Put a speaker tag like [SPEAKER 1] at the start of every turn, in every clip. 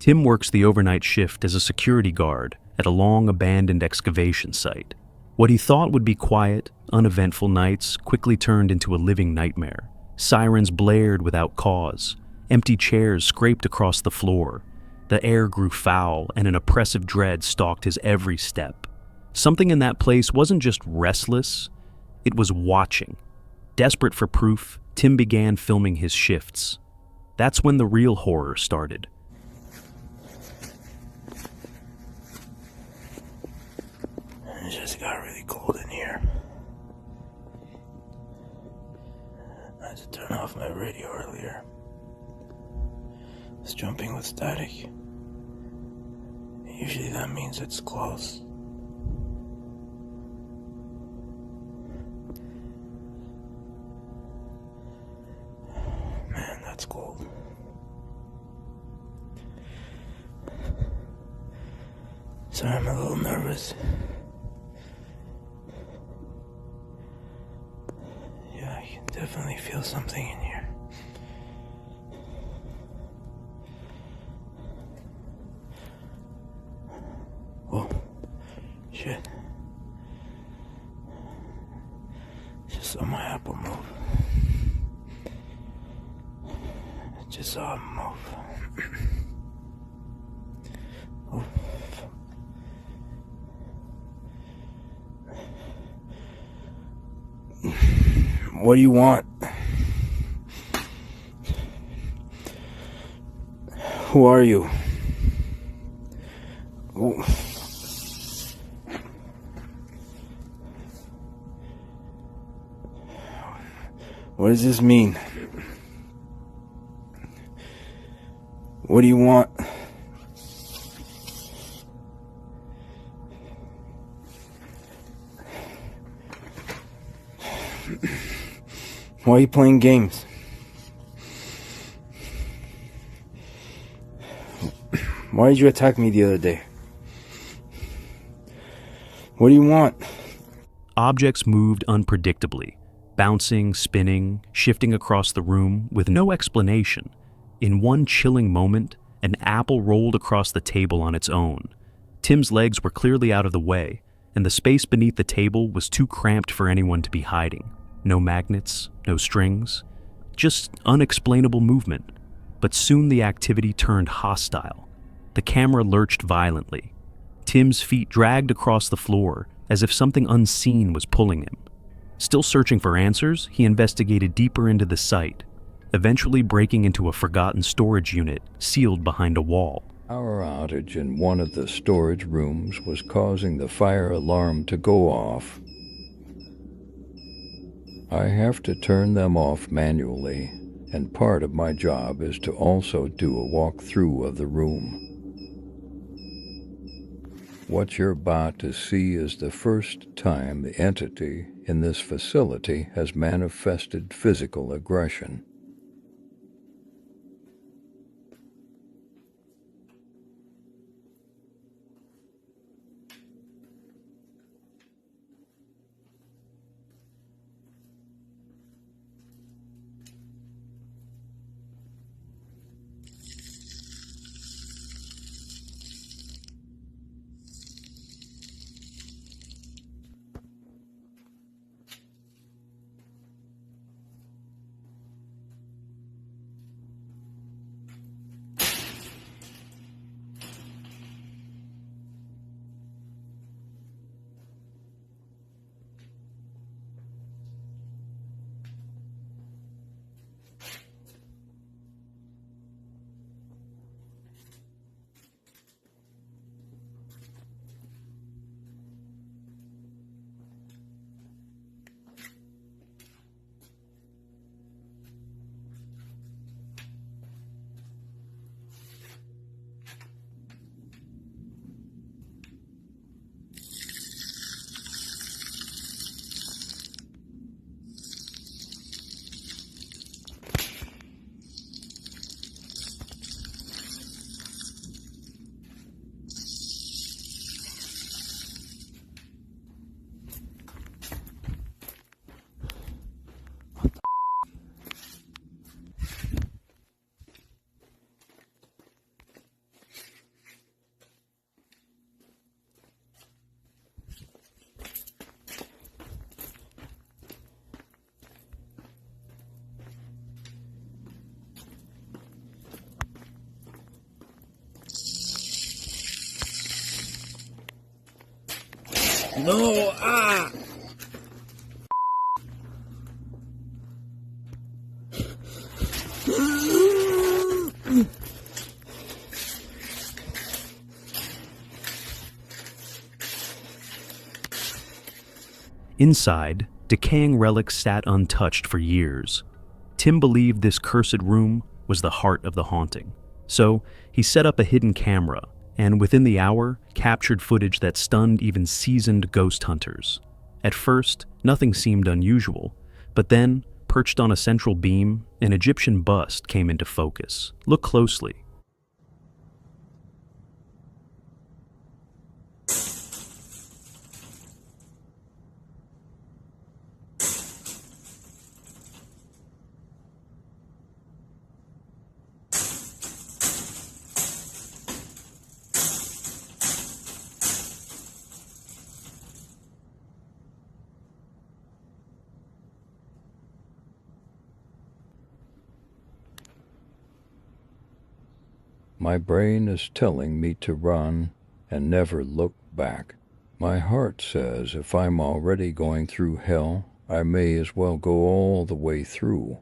[SPEAKER 1] Tim works the overnight shift as a security guard at a long-abandoned excavation site. What he thought would be quiet, uneventful nights quickly turned into a living nightmare. Sirens blared without cause. Empty chairs scraped across the floor. The air grew foul, and an oppressive dread stalked his every step. Something in that place wasn't just restless, it was watching. Desperate for proof, Tim began filming his shifts. That's when the real horror started.
[SPEAKER 2] It just got really cold in here. I had to turn off my radio earlier. It's jumping with static. Usually that means it's close. Man, that's cold. Sorry, I'm a little nervous. Yeah, I can definitely feel something in here. Oh, shit. Just saw my apple move. Just saw him move. Oh. What do you want? Who are you? Oh. What does this mean? What do you want? Why are you playing games? Why did you attack me the other day? What do you want?
[SPEAKER 1] Objects moved unpredictably, bouncing, spinning, shifting across the room with no explanation. In one chilling moment, an apple rolled across the table on its own. Tim's legs were clearly out of the way, and the space beneath the table was too cramped for anyone to be hiding. No magnets, no strings, just unexplainable movement. But soon the activity turned hostile. The camera lurched violently. Tim's feet dragged across the floor as if something unseen was pulling him. Still searching for answers, he investigated deeper into the site, eventually breaking into a forgotten storage unit sealed behind a wall.
[SPEAKER 3] Power outage in one of the storage rooms was causing the fire alarm to go off. I have to turn them off manually, and part of my job is to also do a walkthrough of the room. What you're about to see is the first time the entity in this facility has manifested physical aggression.
[SPEAKER 2] No, ah!
[SPEAKER 1] Inside, decaying relics sat untouched for years. Tim believed this cursed room was the heart of the haunting. So he set up a hidden camera, and within the hour, captured footage that stunned even seasoned ghost hunters. At first, nothing seemed unusual, but then, perched on a central beam, an Egyptian bust came into focus. Look closely.
[SPEAKER 3] My brain is telling me to run and never look back. My heart says if I'm already going through hell, I may as well go all the way through.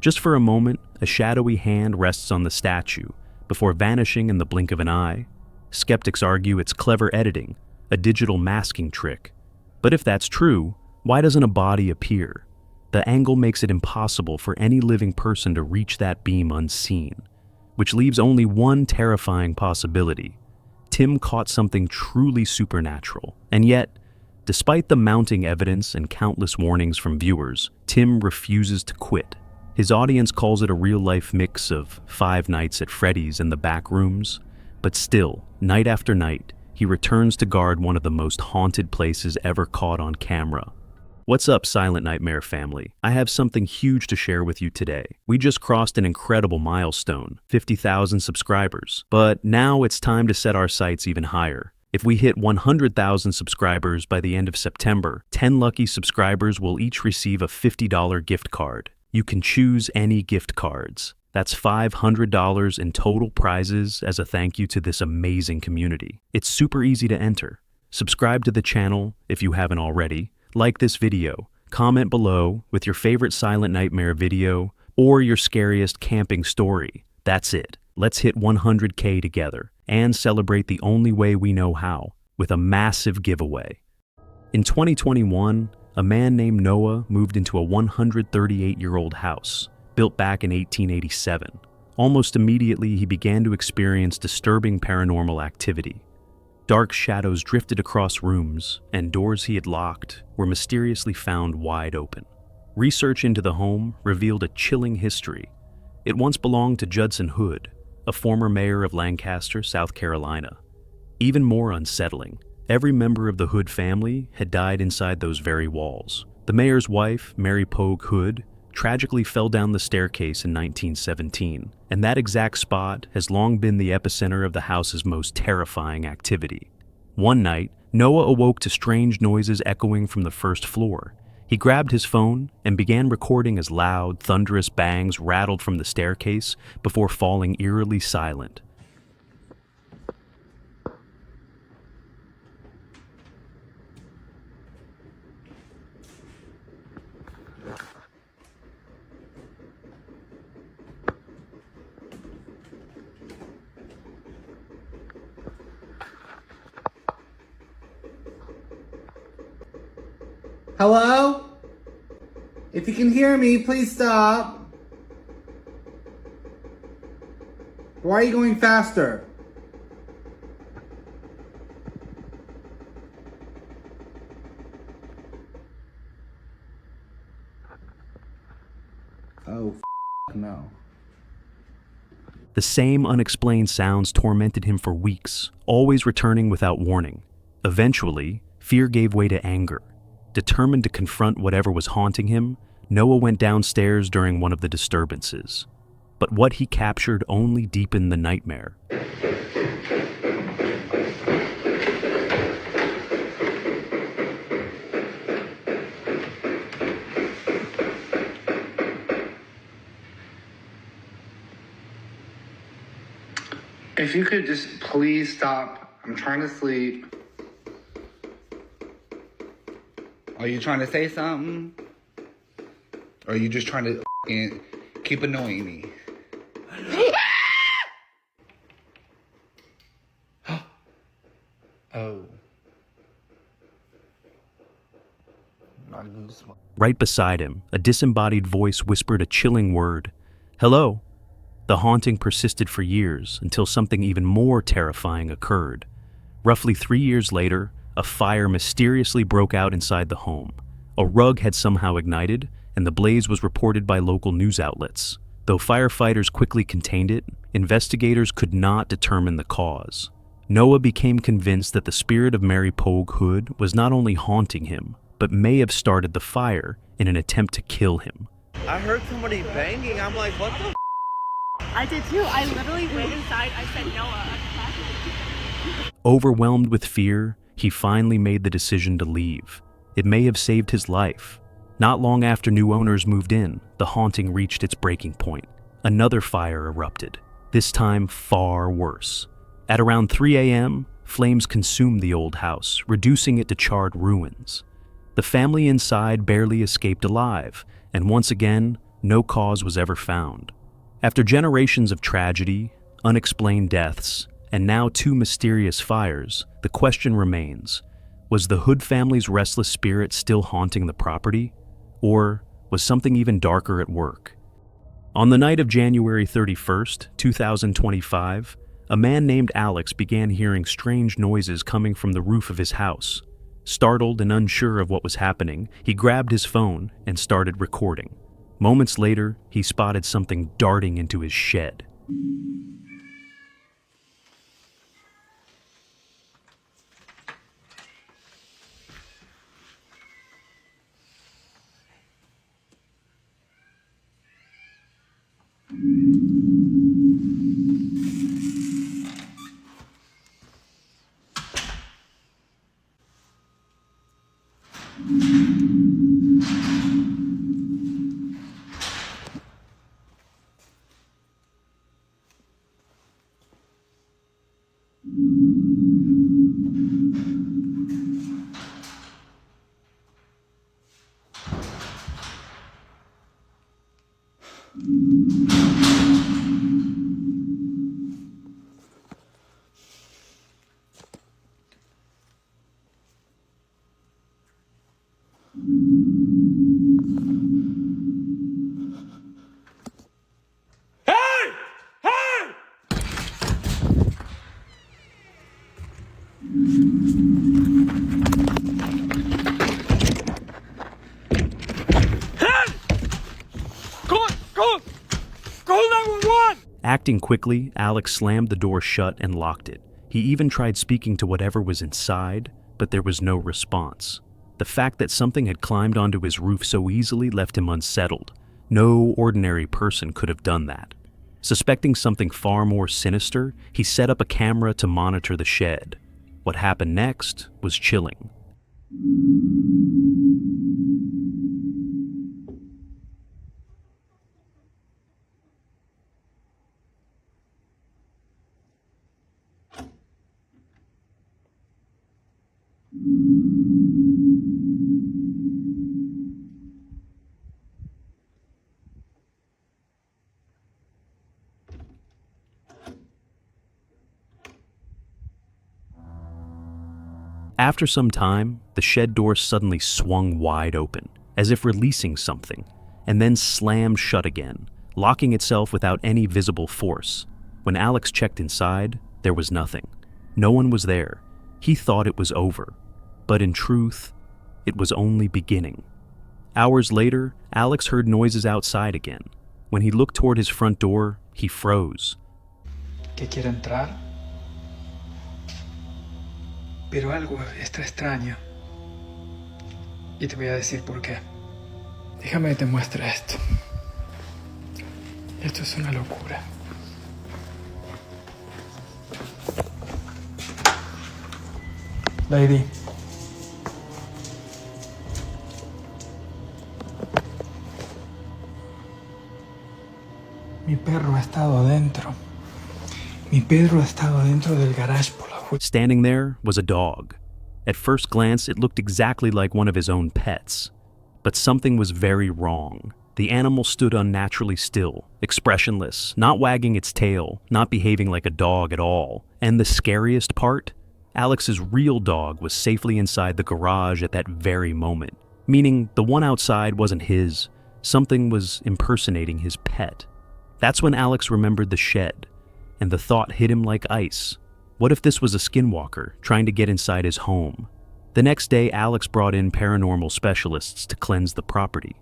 [SPEAKER 1] Just for a moment, a shadowy hand rests on the statue, before vanishing in the blink of an eye. Skeptics argue it's clever editing, a digital masking trick. But if that's true, why doesn't a body appear? The angle makes it impossible for any living person to reach that beam unseen, which leaves only one terrifying possibility. Tim caught something truly supernatural, and yet, despite the mounting evidence and countless warnings from viewers, Tim refuses to quit. His audience calls it a real-life mix of Five Nights at Freddy's and the back rooms, but still, night after night, he returns to guard one of the most haunted places ever caught on camera. What's up, Silent Nightmare family? I have something huge to share with you today. We just crossed an incredible milestone, 50,000 subscribers, but now it's time to set our sights even higher. If we hit 100,000 subscribers by the end of September, 10 lucky subscribers will each receive a $50 gift card. You can choose any gift cards. That's $500 in total prizes as a thank you to this amazing community. It's super easy to enter. Subscribe to the channel if you haven't already. Like this video. Comment below with your favorite Silent Nightmare video or your scariest camping story. That's it. Let's hit 100K together and celebrate the only way we know how, with a massive giveaway. In 2021, a man named Noah moved into a 138-year-old house, built back in 1887. Almost immediately, he began to experience disturbing paranormal activity. Dark shadows drifted across rooms, and doors he had locked were mysteriously found wide open. Research into the home revealed a chilling history. It once belonged to Judson Hood, a former mayor of Lancaster, South Carolina. Even more unsettling, every member of the Hood family had died inside those very walls. The mayor's wife, Mary Pogue Hood, tragically fell down the staircase in 1917, and that exact spot has long been the epicenter of the house's most terrifying activity. One night, Noah awoke to strange noises echoing from the first floor. He grabbed his phone and began recording as loud, thunderous bangs rattled from the staircase before falling eerily silent.
[SPEAKER 4] Hello? If you can hear me, please stop. Why are you going faster? Oh, no.
[SPEAKER 1] The same unexplained sounds tormented him for weeks, always returning without warning. Eventually, fear gave way to anger. Determined to confront whatever was haunting him, Noah went downstairs during one of the disturbances. But what he captured only deepened the nightmare.
[SPEAKER 4] If you could just please stop. I'm trying to sleep. Are you trying to say something? Or are you just trying to keep annoying me? Oh.
[SPEAKER 1] Right beside him, a disembodied voice whispered a chilling word. Hello. The haunting persisted for years until something even more terrifying occurred. Roughly 3 years later, a fire mysteriously broke out inside the home. A rug had somehow ignited, and the blaze was reported by local news outlets. Though firefighters quickly contained it, investigators could not determine the cause. Noah became convinced that the spirit of Mary Pogue Hood was not only haunting him, but may have started the fire in an attempt to kill him.
[SPEAKER 5] I heard somebody banging. I'm like, what the f?
[SPEAKER 6] I did too. I literally went inside. I said, Noah,
[SPEAKER 1] Overwhelmed with fear, he finally made the decision to leave. It may have saved his life. Not long after new owners moved in, the haunting reached its breaking point. Another fire erupted, this time far worse. At around 3 a.m., flames consumed the old house, reducing it to charred ruins. The family inside barely escaped alive, and once again, no cause was ever found. After generations of tragedy, unexplained deaths, and now 2 mysterious fires, the question remains, was the Hood family's restless spirit still haunting the property? Or was something even darker at work? On the night of January 31st, 2025, a man named Alex began hearing strange noises coming from the roof of his house. Startled and unsure of what was happening, he grabbed his phone and started recording. Moments later, he spotted something darting into his shed. Acting quickly, Alex slammed the door shut and locked it. He even tried speaking to whatever was inside, but there was no response. The fact that something had climbed onto his roof so easily left him unsettled. No ordinary person could have done that. Suspecting something far more sinister, he set up a camera to monitor the shed. What happened next was chilling. After some time, the shed door suddenly swung wide open, as if releasing something, and then slammed shut again, locking itself without any visible force. When Alex checked inside, there was nothing. No one was there. He thought it was over. But in truth, it was only beginning. Hours later, Alex heard noises outside again. When he looked toward his front door, he froze.
[SPEAKER 7] Que quiere entrar, pero algo está extraño. Y te voy a decir por qué. Déjame que te muestre esto. Esto es una locura. Lady. Mi perro ha estado adentro. Mi perro ha estado dentro del garage por la fuerza.
[SPEAKER 1] Standing there was a dog. At first glance, it looked exactly like one of his own pets. But something was very wrong. The animal stood unnaturally still, expressionless, not wagging its tail, not behaving like a dog at all. And the scariest part? Alex's real dog was safely inside the garage at that very moment. Meaning the one outside wasn't his. Something was impersonating his pet. That's when Alex remembered the shed, and the thought hit him like ice. What if this was a skinwalker trying to get inside his home? The next day, Alex brought in paranormal specialists to cleanse the property.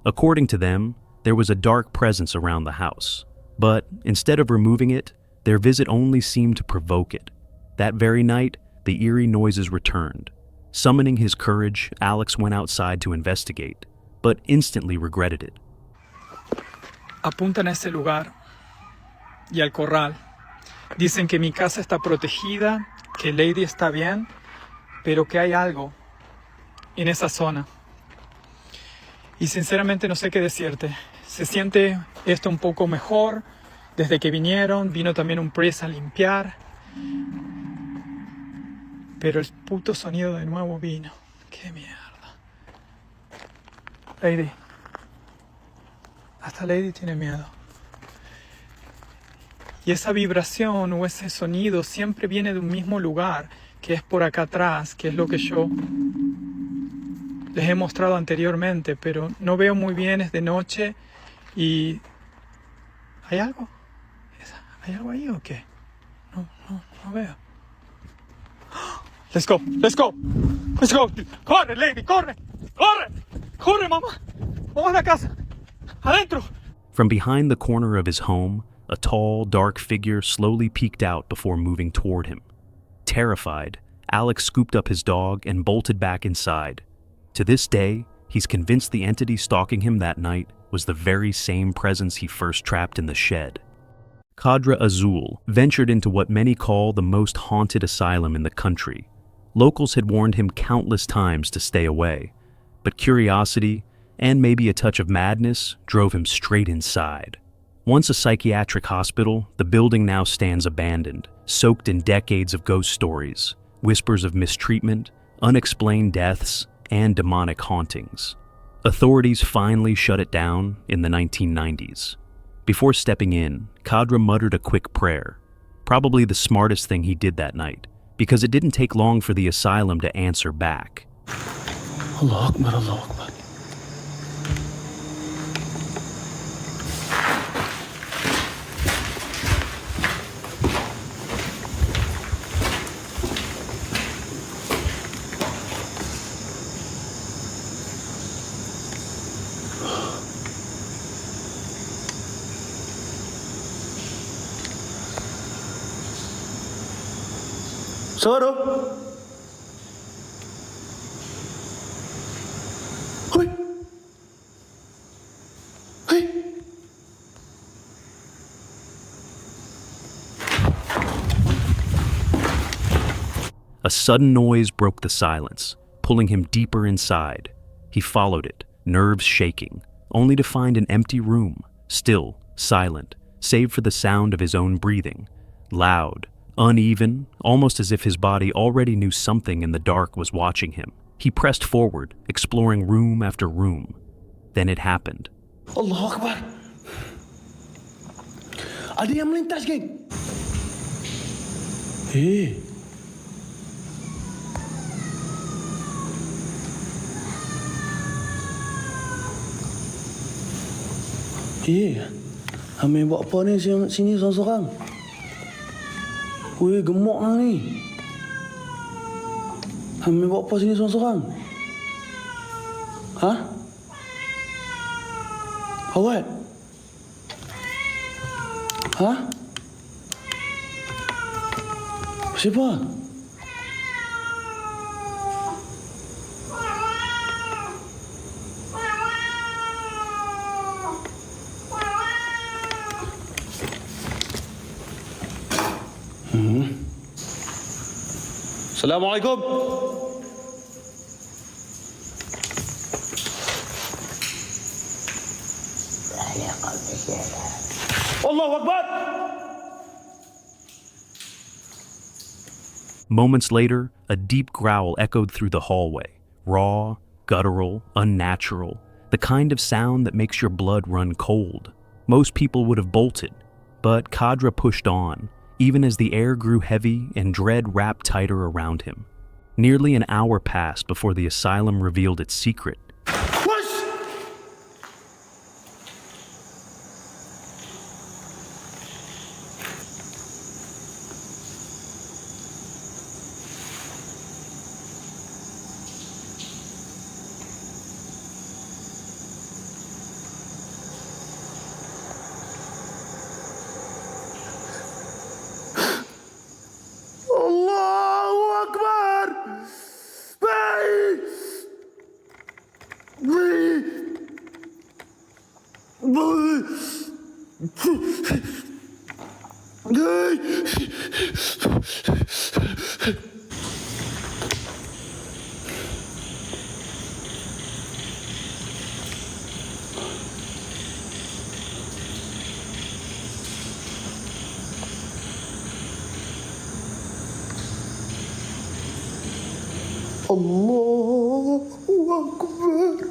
[SPEAKER 1] According to them, there was a dark presence around the house. But instead of removing it, their visit only seemed to provoke it. That very night, the eerie noises returned. Summoning his courage, Alex went outside to investigate, but instantly regretted it.
[SPEAKER 7] Apuntan a ese lugar y al corral. Dicen que mi casa está protegida, que Lady está bien, pero que hay algo en esa zona. Y sinceramente no sé qué decirte. Se siente esto un poco mejor. Desde que vinieron, vino también un priest a limpiar. Pero el puto sonido de nuevo vino. ¡Qué mierda! Lady. Hasta Lady tiene miedo. Y esa vibración o ese sonido siempre viene de un mismo lugar, que es por acá atrás, que es lo que yo les he mostrado anteriormente, pero no veo muy bien, es de noche y... ¿Hay algo? ¿Hay algo ahí o qué? No veo. Let's go, let's go, let's go. Corre, Lady, corre, corre, mamá. Vamos a la casa, adentro.
[SPEAKER 1] From behind the corner of his home, a tall, dark figure slowly peeked out before moving toward him. Terrified, Alex scooped up his dog and bolted back inside. To this day, he's convinced the entity stalking him that night was the very same presence he first trapped in the shed. Cadre Azul ventured into what many call the most haunted asylum in the country. Locals had warned him countless times to stay away, but curiosity, and maybe a touch of madness, drove him straight inside. Once a psychiatric hospital, the building now stands abandoned, soaked in decades of ghost stories, whispers of mistreatment, unexplained deaths, and demonic hauntings. Authorities finally shut it down in the 1990s. Before stepping in, Cadre muttered a quick prayer, probably the smartest thing he did that night, because it didn't take long for the asylum to answer back.
[SPEAKER 2] Allah Akbar, Allah Akbar. Soro.
[SPEAKER 1] A sudden noise broke the silence, pulling him deeper inside. He followed it, nerves shaking, only to find an empty room, still, silent, save for the sound of his own breathing. Loud, uneven, almost as if his body already knew something in the dark was watching him. He pressed forward, exploring room after room. Then it happened.
[SPEAKER 2] Allahu Akbar. Ada yang melintas, geng. Ambil buat apa ni sini seorang-seorang? Weh, gemuk lah ni. Ambil buat apa sini seorang-seorang? Hah? Awak? Hah? Siapa? Assalamualaikum. Allahu Akbar.
[SPEAKER 1] Moments later, a deep growl echoed through the hallway. Raw, guttural, unnatural, the kind of sound that makes your blood run cold. Most people would have bolted, but Kadra pushed on, even as the air grew heavy and dread wrapped tighter around him. Nearly an hour passed before the asylum revealed its secret.
[SPEAKER 2] Allahu Akbar.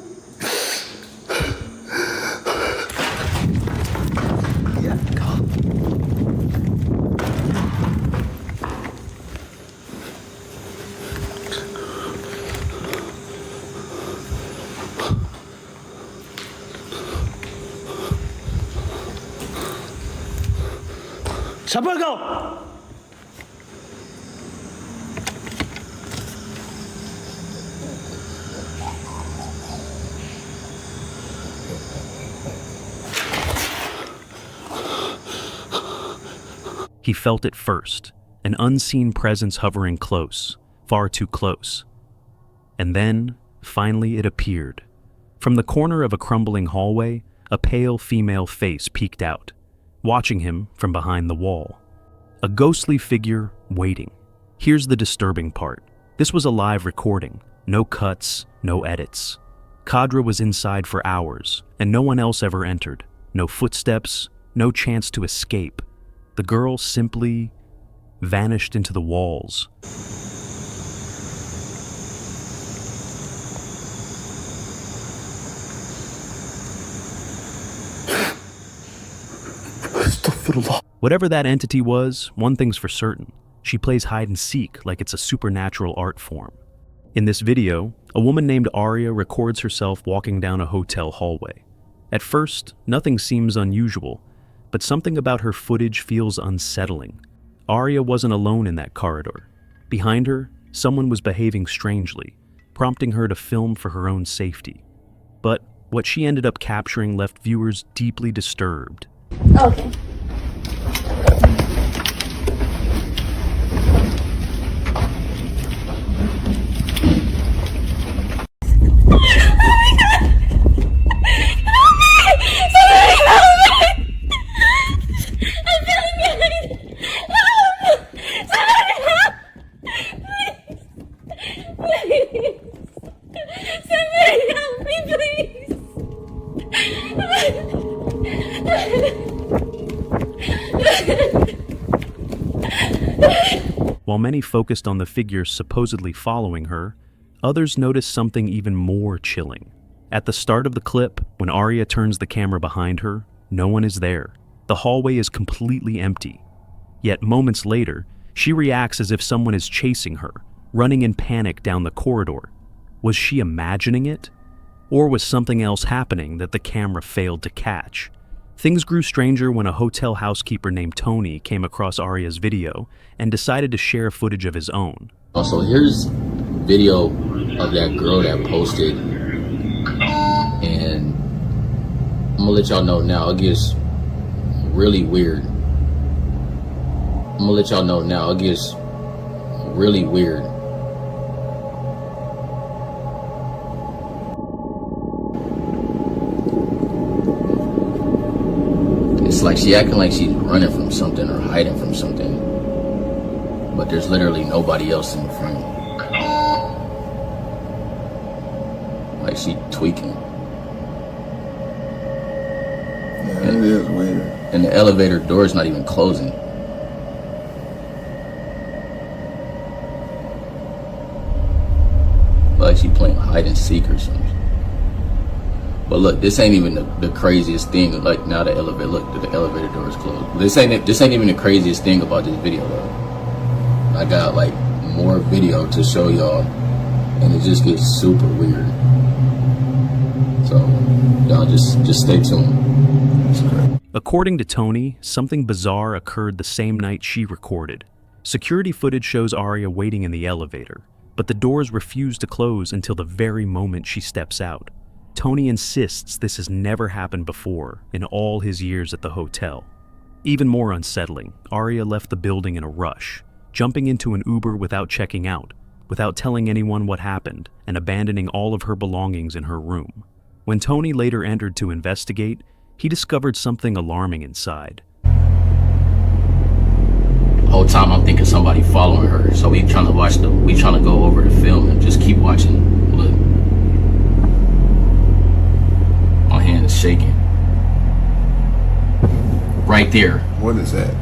[SPEAKER 2] Ya Allah. Siapa kau?
[SPEAKER 1] He felt it first, an unseen presence hovering close, far too close. And then, finally it appeared. From the corner of a crumbling hallway, a pale female face peeked out, watching him from behind the wall. A ghostly figure waiting. Here's the disturbing part. This was a live recording, no cuts, no edits. Kadra was inside for hours, and no one else ever entered. No footsteps, no chance to escape. The girl simply vanished into the walls. Whatever that entity was, one thing's for certain. She plays hide and seek like it's a supernatural art form. In this video, a woman named Aria records herself walking down a hotel hallway. At first, nothing seems unusual, but something about her footage feels unsettling. Aria wasn't alone in that corridor. Behind her, someone was behaving strangely, prompting her to film for her own safety. But what she ended up capturing left viewers deeply disturbed.
[SPEAKER 6] Okay.
[SPEAKER 1] While many focused on the figure supposedly following her, others noticed something even more chilling. At the start of the clip, when Aria turns the camera behind her, no one is there. The hallway is completely empty. Yet moments later, she reacts as if someone is chasing her, running in panic down the corridor. Was she imagining it? Or was something else happening that the camera failed to catch? Things grew stranger when a hotel housekeeper named Tony came across Aria's video and decided to share footage of his own.
[SPEAKER 8] Also, here's video of that girl that posted, and I'm gonna let y'all know now, it gets really weird. It's like she acting like she's running from something or hiding from something, but there's literally nobody else in the frame. Like she tweaking.
[SPEAKER 2] Yeah, it is weird.
[SPEAKER 8] And the elevator door is not even closing. Like she playing hide and seek or something. But look, this ain't even the craziest thing. Like now the elevator door is closed. This ain't even the craziest thing about this video though. I got like more video to show y'all, and it just gets super weird. So y'all just stay tuned. It's great.
[SPEAKER 1] According to Tony, something bizarre occurred the same night she recorded. Security footage shows Aria waiting in the elevator, but the doors refuse to close until the very moment she steps out. Tony insists this has never happened before in all his years at the hotel. Even more unsettling, Aria left the building in a rush, jumping into an Uber without checking out, without telling anyone what happened, and abandoning all of her belongings in her room. When Tony later entered to investigate, he discovered something alarming inside.
[SPEAKER 8] The whole time I'm thinking somebody following her, so we trying to go over the film and just keep watching. Look. My hand is shaking. Right there.
[SPEAKER 2] What is that?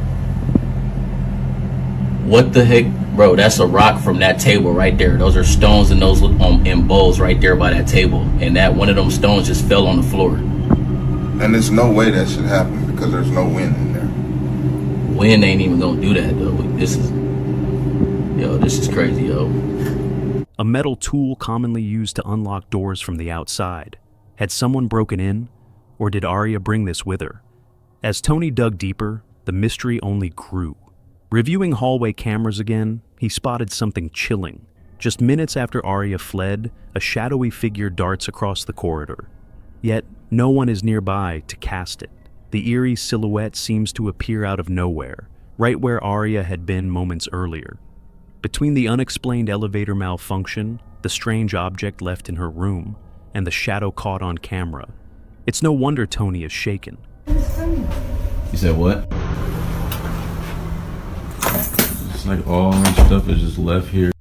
[SPEAKER 8] What the heck? Bro, that's a rock from that table right there. Those are stones, and those in bowls right there by that table. And that one of them stones just fell on the floor.
[SPEAKER 2] And there's no way that should happen because there's no wind in there.
[SPEAKER 8] Wind ain't even gonna do that though. This is crazy, yo.
[SPEAKER 1] A metal tool commonly used to unlock doors from the outside. Had someone broken in, or did Aria bring this with her? As Tony dug deeper, the mystery only grew. Reviewing hallway cameras again, he spotted something chilling. Just minutes after Aria fled, a shadowy figure darts across the corridor. Yet, no one is nearby to cast it. The eerie silhouette seems to appear out of nowhere, right where Aria had been moments earlier. Between the unexplained elevator malfunction, the strange object left in her room, and the shadow caught on camera, it's no wonder Tony is shaken.
[SPEAKER 9] You said what? It's like all my stuff is just left here.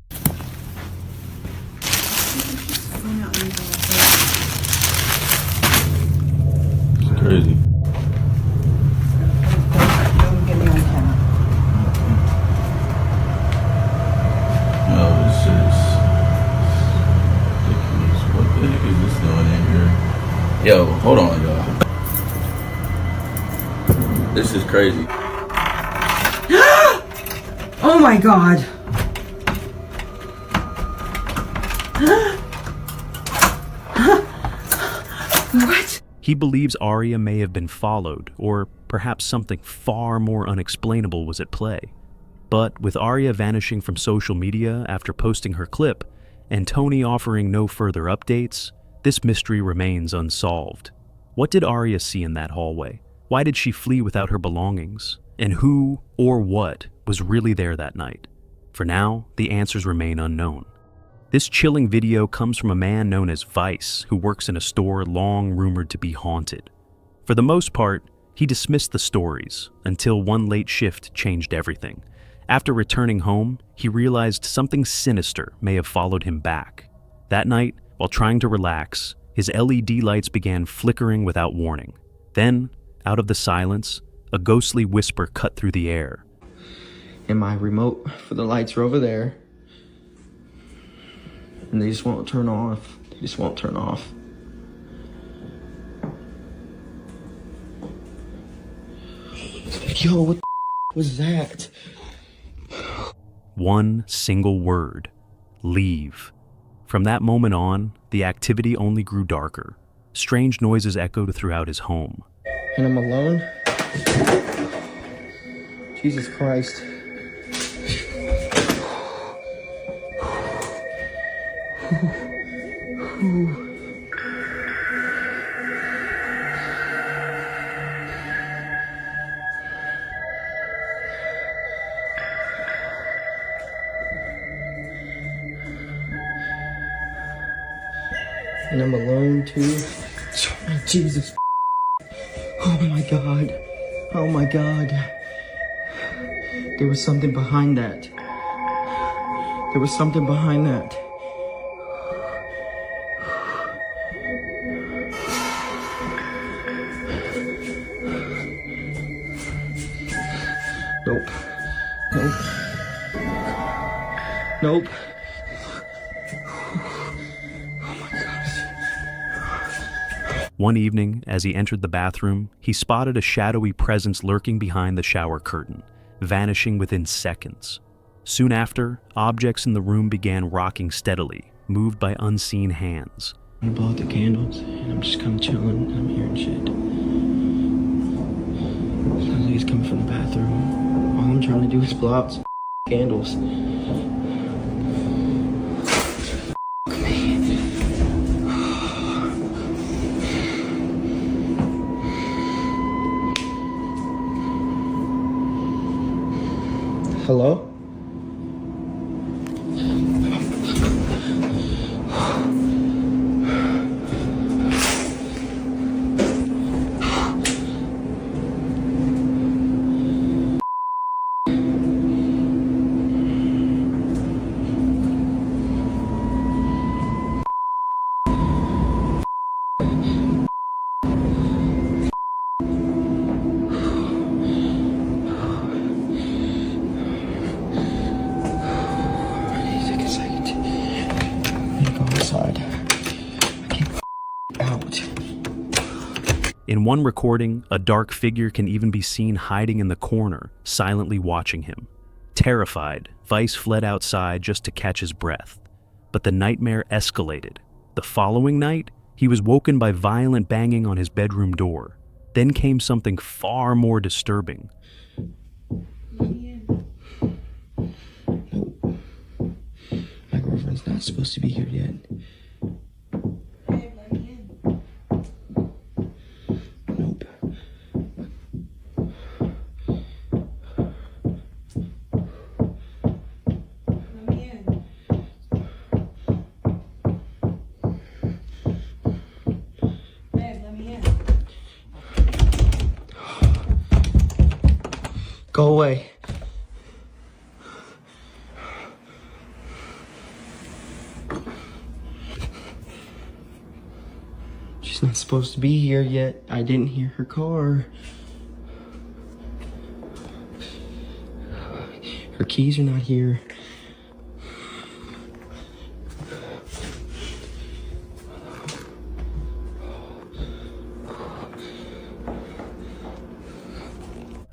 [SPEAKER 9] It's crazy. No, it's just ridiculous. What the heck is this doing in here?
[SPEAKER 8] Yo, hold on, y'all. This is crazy.
[SPEAKER 10] Oh my god. What?
[SPEAKER 1] He believes Aria may have been followed, or perhaps something far more unexplainable was at play. But with Aria vanishing from social media after posting her clip, and Tony offering no further updates, this mystery remains unsolved. What did Aria see in that hallway? Why did she flee without her belongings? And who, or what, was really there that night? For now, the answers remain unknown. This chilling video comes from a man known as Vice, who works in a store long rumored to be haunted. For the most part, he dismissed the stories, until one late shift changed everything. After returning home, he realized something sinister may have followed him back. That night, while trying to relax, his LED lights began flickering without warning. Then, out of the silence, a ghostly whisper cut through the air.
[SPEAKER 11] And my remote for the lights are over there. And they just won't turn off. They just won't turn off. Yo, what the was that?
[SPEAKER 1] One single word. Leave. From that moment on, the activity only grew darker. Strange noises echoed throughout his home.
[SPEAKER 11] And I'm alone? Jesus Christ. And I'm alone too. Jesus. Oh my God. Oh my God. There was something behind that. There was something behind that. Nope. Nope. Nope.
[SPEAKER 1] One evening, as he entered the bathroom, he spotted a shadowy presence lurking behind the shower curtain, vanishing within seconds. Soon after, objects in the room began rocking steadily, moved by unseen hands.
[SPEAKER 11] I'm gonna blow out the candles, and I'm just kind of chilling, and I'm hearing shit. Sounds like he's coming from the bathroom. All I'm trying to do is blow out some candles. Hello?
[SPEAKER 1] In one recording, a dark figure can even be seen hiding in the corner, silently watching him. Terrified, Vice fled outside just to catch his breath. But the nightmare escalated. The following night, he was woken by violent banging on his bedroom door. Then came something far more disturbing.
[SPEAKER 11] Nope. My girlfriend's not supposed to be here yet. Nope. Go away. She's not supposed to be here yet. I didn't hear her car. Her keys are not here.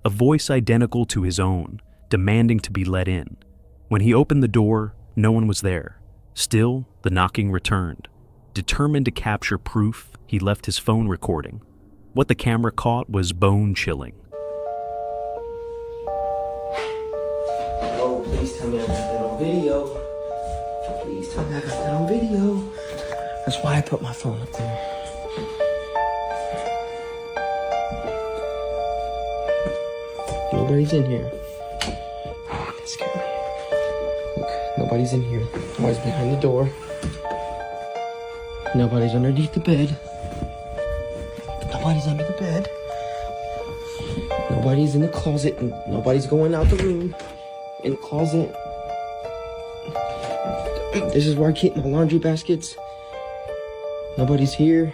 [SPEAKER 1] A voice identical to his own, demanding to be let in. When he opened the door, no one was there. Still, the knocking returned. Determined to capture proof, he left his phone recording. What the camera caught was bone-chilling.
[SPEAKER 11] Oh, please tell me I got that on video. Please tell me I got that on video. That's why I put my phone up there. Nobody's in here. Oh, that scared me. Look, nobody's in here. Nobody's behind the door. Nobody's underneath the bed. Nobody's under the bed. Nobody's in the closet. And nobody's going out the room. In the closet. This is where I keep my laundry baskets. Nobody's here.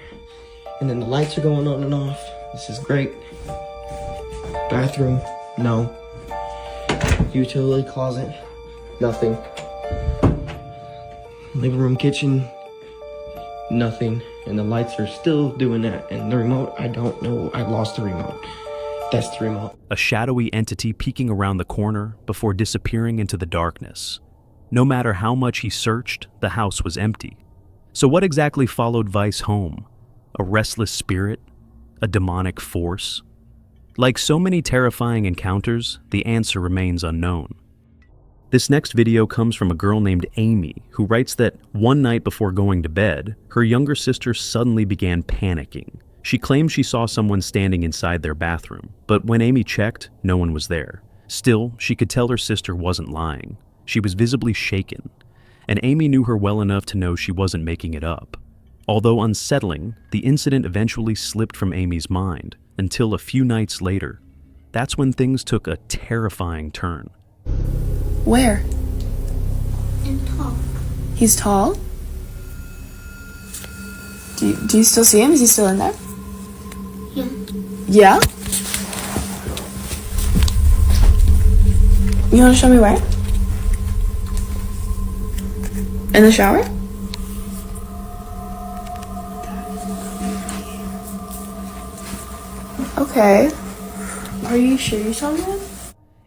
[SPEAKER 11] And then the lights are going on and off. This is great. Bathroom. No. Utility closet, nothing. Living room, kitchen, nothing. And the lights are still doing that. And the remote, I don't know. I lost the remote. That's the remote.
[SPEAKER 1] A shadowy entity peeking around the corner before disappearing into the darkness. No matter how much he searched, the house was empty. So what exactly followed Vice home? A restless spirit? A demonic force? Like so many terrifying encounters, the answer remains unknown. This next video comes from a girl named Amy, who writes that one night before going to bed, her younger sister suddenly began panicking. She claimed she saw someone standing inside their bathroom, but when Amy checked, no one was there. Still, she could tell her sister wasn't lying. She was visibly shaken, and Amy knew her well enough to know she wasn't making it up. Although unsettling, the incident eventually slipped from Amy's mind until a few nights later. That's when things took a terrifying turn.
[SPEAKER 6] Where?
[SPEAKER 12] And tall.
[SPEAKER 6] He's tall? Do you still see him? Is he still in there?
[SPEAKER 12] Yeah.
[SPEAKER 6] Yeah? You want to show me where? In the shower? Okay. Are you sure you saw him?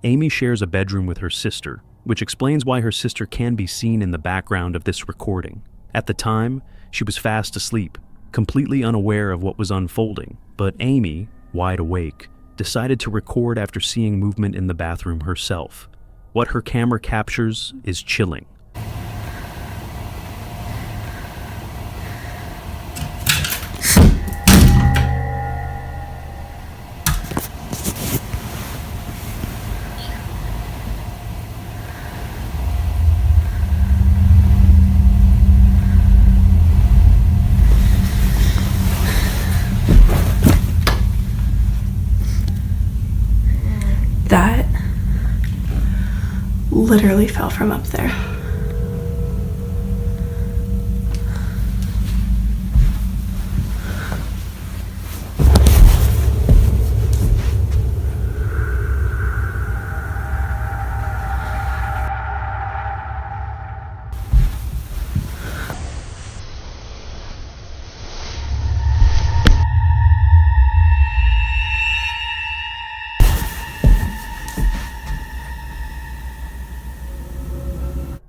[SPEAKER 1] Amy shares a bedroom with her sister, which explains why her sister can be seen in the background of this recording. At the time, she was fast asleep, completely unaware of what was unfolding, but Amy, wide awake, decided to record after seeing movement in the bathroom herself. What her camera captures is chilling.
[SPEAKER 6] That literally fell from up there.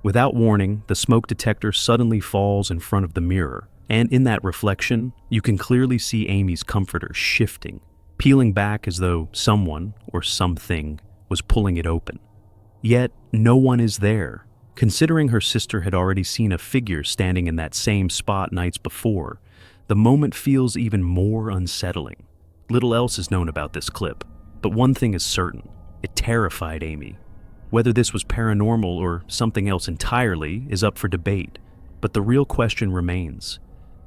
[SPEAKER 1] Without warning, the smoke detector suddenly falls in front of the mirror, and in that reflection, you can clearly see Amy's comforter shifting, peeling back as though someone or something was pulling it open. Yet, no one is there. Considering her sister had already seen a figure standing in that same spot nights before, the moment feels even more unsettling. Little else is known about this clip, but one thing is certain: it terrified Amy. Whether this was paranormal or something else entirely is up for debate, but the real question remains: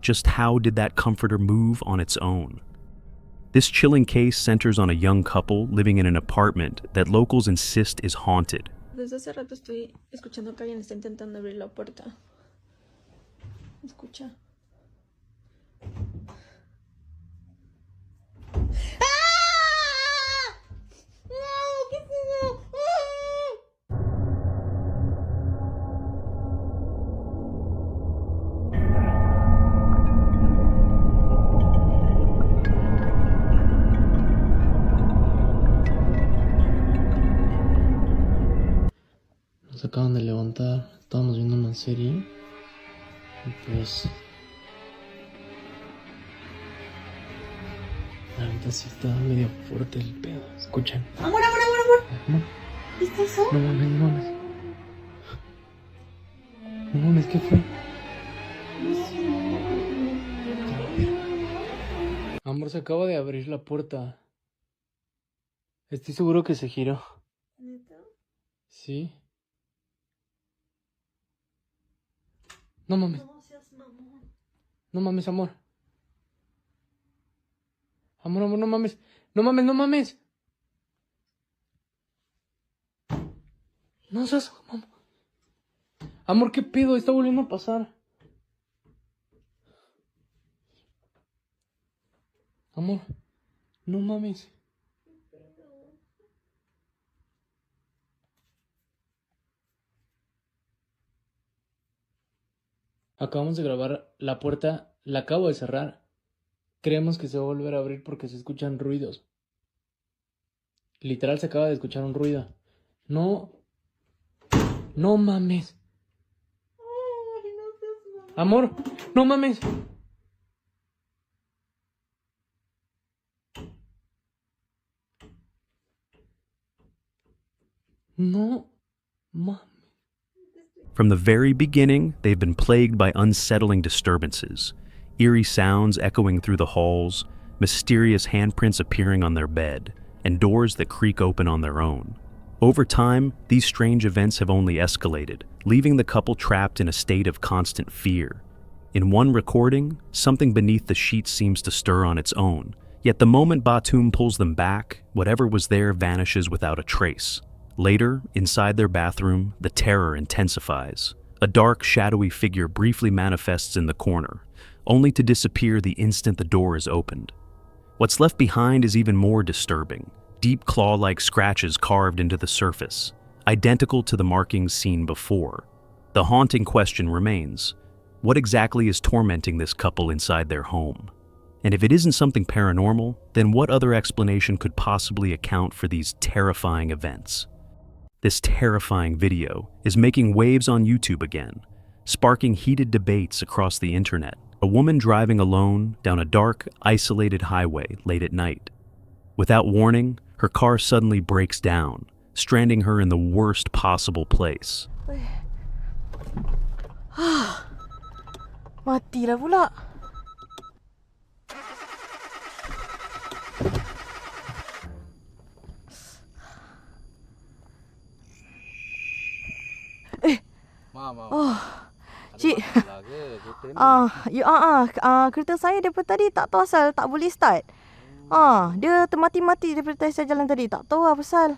[SPEAKER 1] just how did that comforter move on its own? This chilling case centers on a young couple living in an apartment that locals insist is haunted.
[SPEAKER 12] Desde hace rato estoy escuchando que alguien está intentando abrir la puerta. Escucha.
[SPEAKER 11] Nos acaban de levantar, estábamos viendo una serie y pues la neta sí está medio fuerte el pedo. Escuchen.
[SPEAKER 12] Amor.
[SPEAKER 11] Amor,
[SPEAKER 12] ¿Viste eso?
[SPEAKER 11] no mames. No mames, ¿qué fue? Amor, se acaba de abrir la puerta. Estoy seguro que se giró.
[SPEAKER 12] ¿Neta?
[SPEAKER 11] Sí. No mames.
[SPEAKER 12] No seas mamón.
[SPEAKER 11] No mames, amor. Amor, no mames. No mames. No seas mamón. Amor, ¿qué pedo? Está volviendo a pasar. Amor, no mames. Acabamos de grabar la puerta, la acabo de cerrar. Creemos que se va a volver a abrir porque se escuchan ruidos. Literal se acaba de escuchar un ruido. No. No mames. Amor, no mames. No mames.
[SPEAKER 1] From the very beginning, they've been plagued by unsettling disturbances, eerie sounds echoing through the halls, mysterious handprints appearing on their bed, and doors that creak open on their own. Over time, these strange events have only escalated, leaving the couple trapped in a state of constant fear. In one recording, something beneath the sheets seems to stir on its own, yet the moment Batum pulls them back, whatever was there vanishes without a trace. Later, inside their bathroom, the terror intensifies. A dark, shadowy figure briefly manifests in the corner, only to disappear the instant the door is opened. What's left behind is even more disturbing. Deep claw-like scratches carved into the surface, identical to the markings seen before. The haunting question remains: what exactly is tormenting this couple inside their home? And if it isn't something paranormal, then what other explanation could possibly account for these terrifying events? This terrifying video is making waves on YouTube again, sparking heated debates across the internet. A woman driving alone down a dark, isolated highway late at night. Without warning, her car suddenly breaks down, stranding her in the worst possible place.
[SPEAKER 6] Matilah pula. Oh, cik. Kereta saya daripada tadi tak tahu asal tak boleh start. Dia termati-mati daripada saya jalan tadi. Tak tahu apa pasal.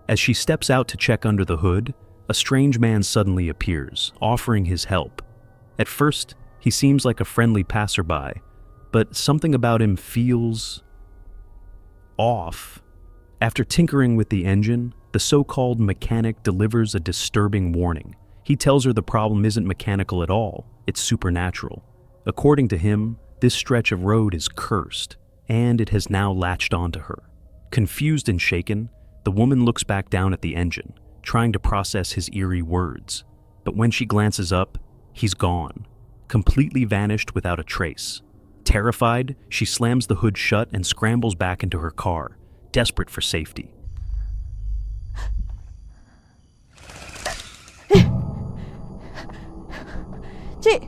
[SPEAKER 1] As she steps out to check under the hood, a strange man suddenly appears, offering his help. At first, he seems like a friendly passerby, but something about him feels off. After tinkering with the engine, the so-called mechanic delivers a disturbing warning. He tells her the problem isn't mechanical at all, it's supernatural. According to him, this stretch of road is cursed, and it has now latched onto her. Confused and shaken, the woman looks back down at the engine, trying to process his eerie words. But when she glances up, he's gone, completely vanished without a trace. Terrified, she slams the hood shut and scrambles back into her car, desperate for safety.
[SPEAKER 6] Cik.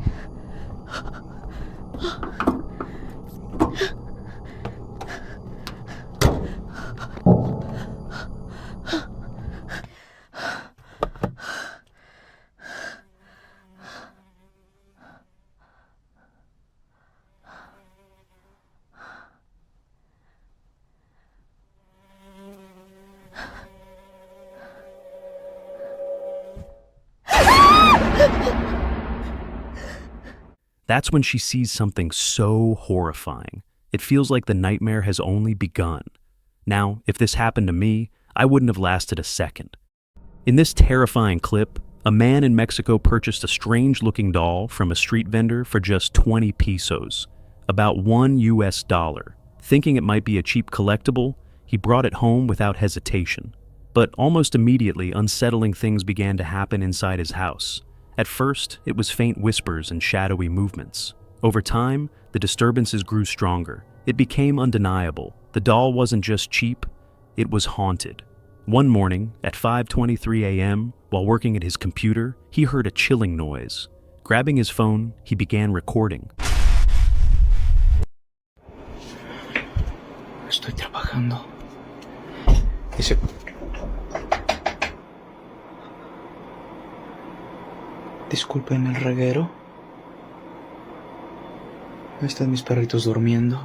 [SPEAKER 1] That's when she sees something so horrifying. It feels like the nightmare has only begun. Now, if this happened to me, I wouldn't have lasted a second. In this terrifying clip, a man in Mexico purchased a strange-looking doll from a street vendor for just 20 pesos, about $1. Thinking it might be a cheap collectible, he brought it home without hesitation. But almost immediately, unsettling things began to happen inside his house. At first, it was faint whispers and shadowy movements. Over time, the disturbances grew stronger. It became undeniable. The doll wasn't just cheap, it was haunted. One morning, at 5:23 a.m., while working at his computer, he heard a chilling noise. Grabbing his phone, he began recording.
[SPEAKER 11] Estoy trabajando. Disculpen el reguero. Están mis perritos durmiendo.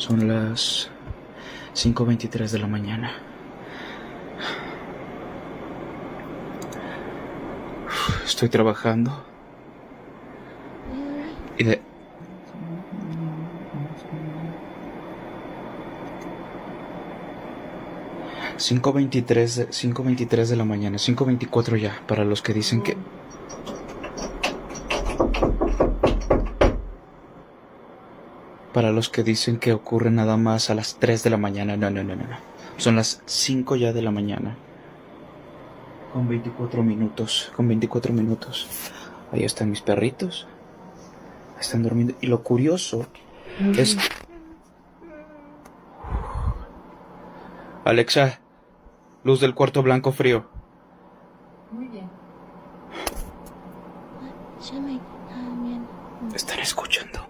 [SPEAKER 11] Son las 5:23 de la mañana. Estoy trabajando. Y de... Cinco veintitrés de la mañana, 5:24 ya, para los que dicen que...
[SPEAKER 4] Para los que dicen que ocurre nada más a las 3 de la mañana, no. Son las 5 ya de la mañana. Con 24 minutos. Ahí están mis perritos. Están durmiendo. Y lo curioso es... Alexa, luz del cuarto blanco frío.
[SPEAKER 12] Muy bien.
[SPEAKER 4] Están escuchando.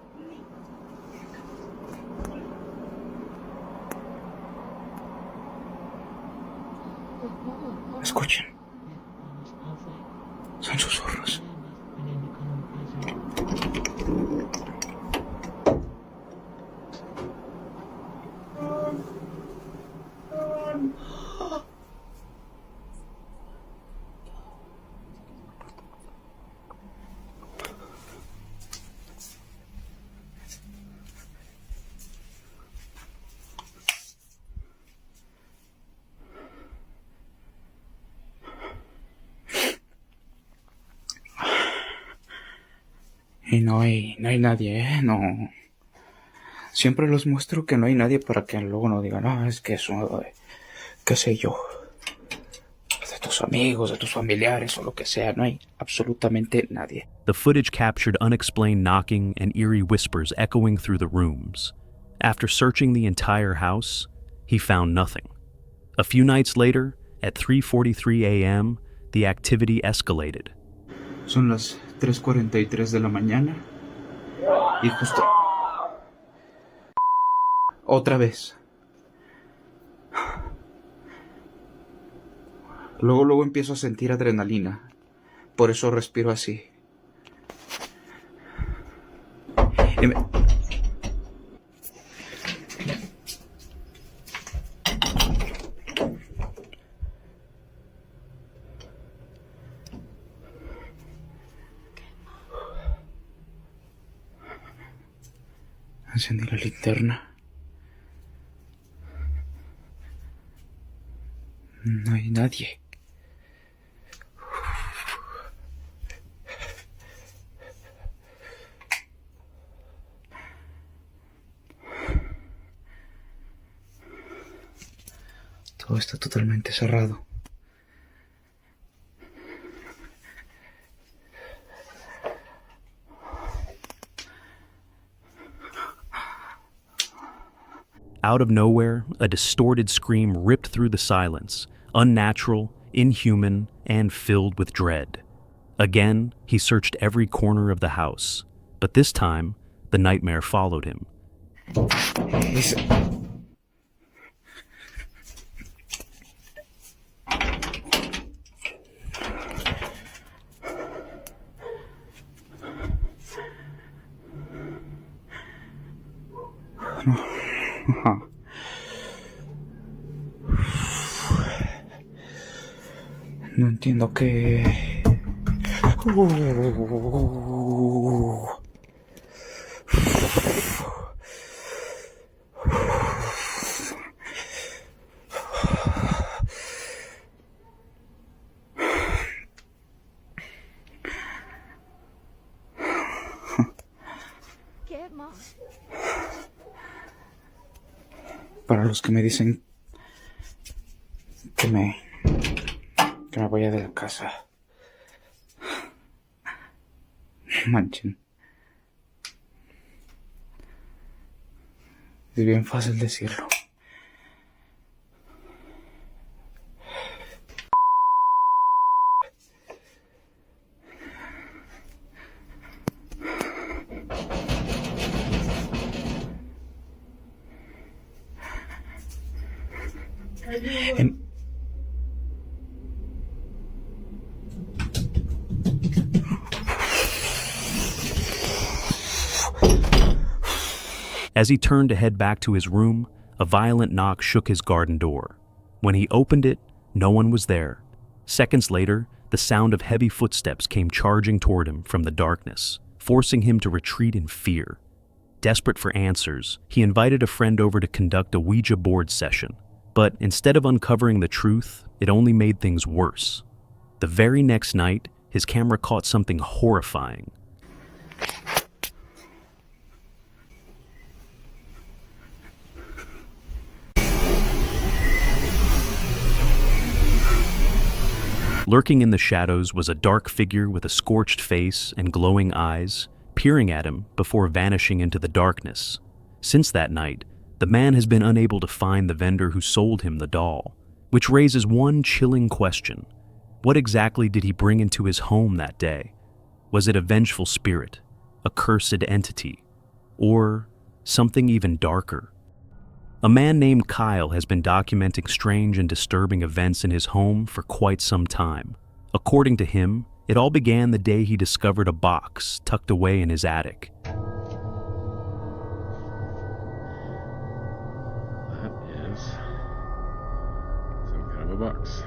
[SPEAKER 4] Escuchen. Son susurros. Y no hay nadie, no. Siempre los muestro que no hay nadie para que luego no digan, no, es que eso, qué sé yo, de tus amigos, de tus familiares o lo que sea, no hay absolutamente nadie.
[SPEAKER 1] The footage captured unexplained knocking and eerie whispers echoing through the rooms. After searching the entire house, he found nothing. A few nights later, at 3:43 a.m., the activity escalated.
[SPEAKER 4] Son las 3:43 de la mañana y justo... Otra vez. Luego empiezo a sentir adrenalina. Por eso respiro así. Encendí la linterna. No hay nadie. Todo está totalmente cerrado.
[SPEAKER 1] Out of nowhere, a distorted scream ripped through the silence, unnatural, inhuman, and filled with dread. Again, he searched every corner of the house, but this time, the nightmare followed him.
[SPEAKER 4] No entiendo qué... Para los que me dicen que me vaya de la casa. Manchen. Es bien fácil decirlo.
[SPEAKER 1] As he turned to head back to his room, a violent knock shook his garden door. When he opened it, no one was there. Seconds later, the sound of heavy footsteps came charging toward him from the darkness, forcing him to retreat in fear. Desperate for answers, he invited a friend over to conduct a Ouija board session. But instead of uncovering the truth, it only made things worse. The very next night, his camera caught something horrifying. Lurking in the shadows was a dark figure with a scorched face and glowing eyes, peering at him before vanishing into the darkness. Since that night, the man has been unable to find the vendor who sold him the doll, which raises one chilling question. What exactly did he bring into his home that day? Was it a vengeful spirit, a cursed entity, or something even darker? A man named Kyle has been documenting strange and disturbing events in his home for quite some time. According to him, it all began the day he discovered a box tucked away in his attic.
[SPEAKER 13] That is some kind of a box.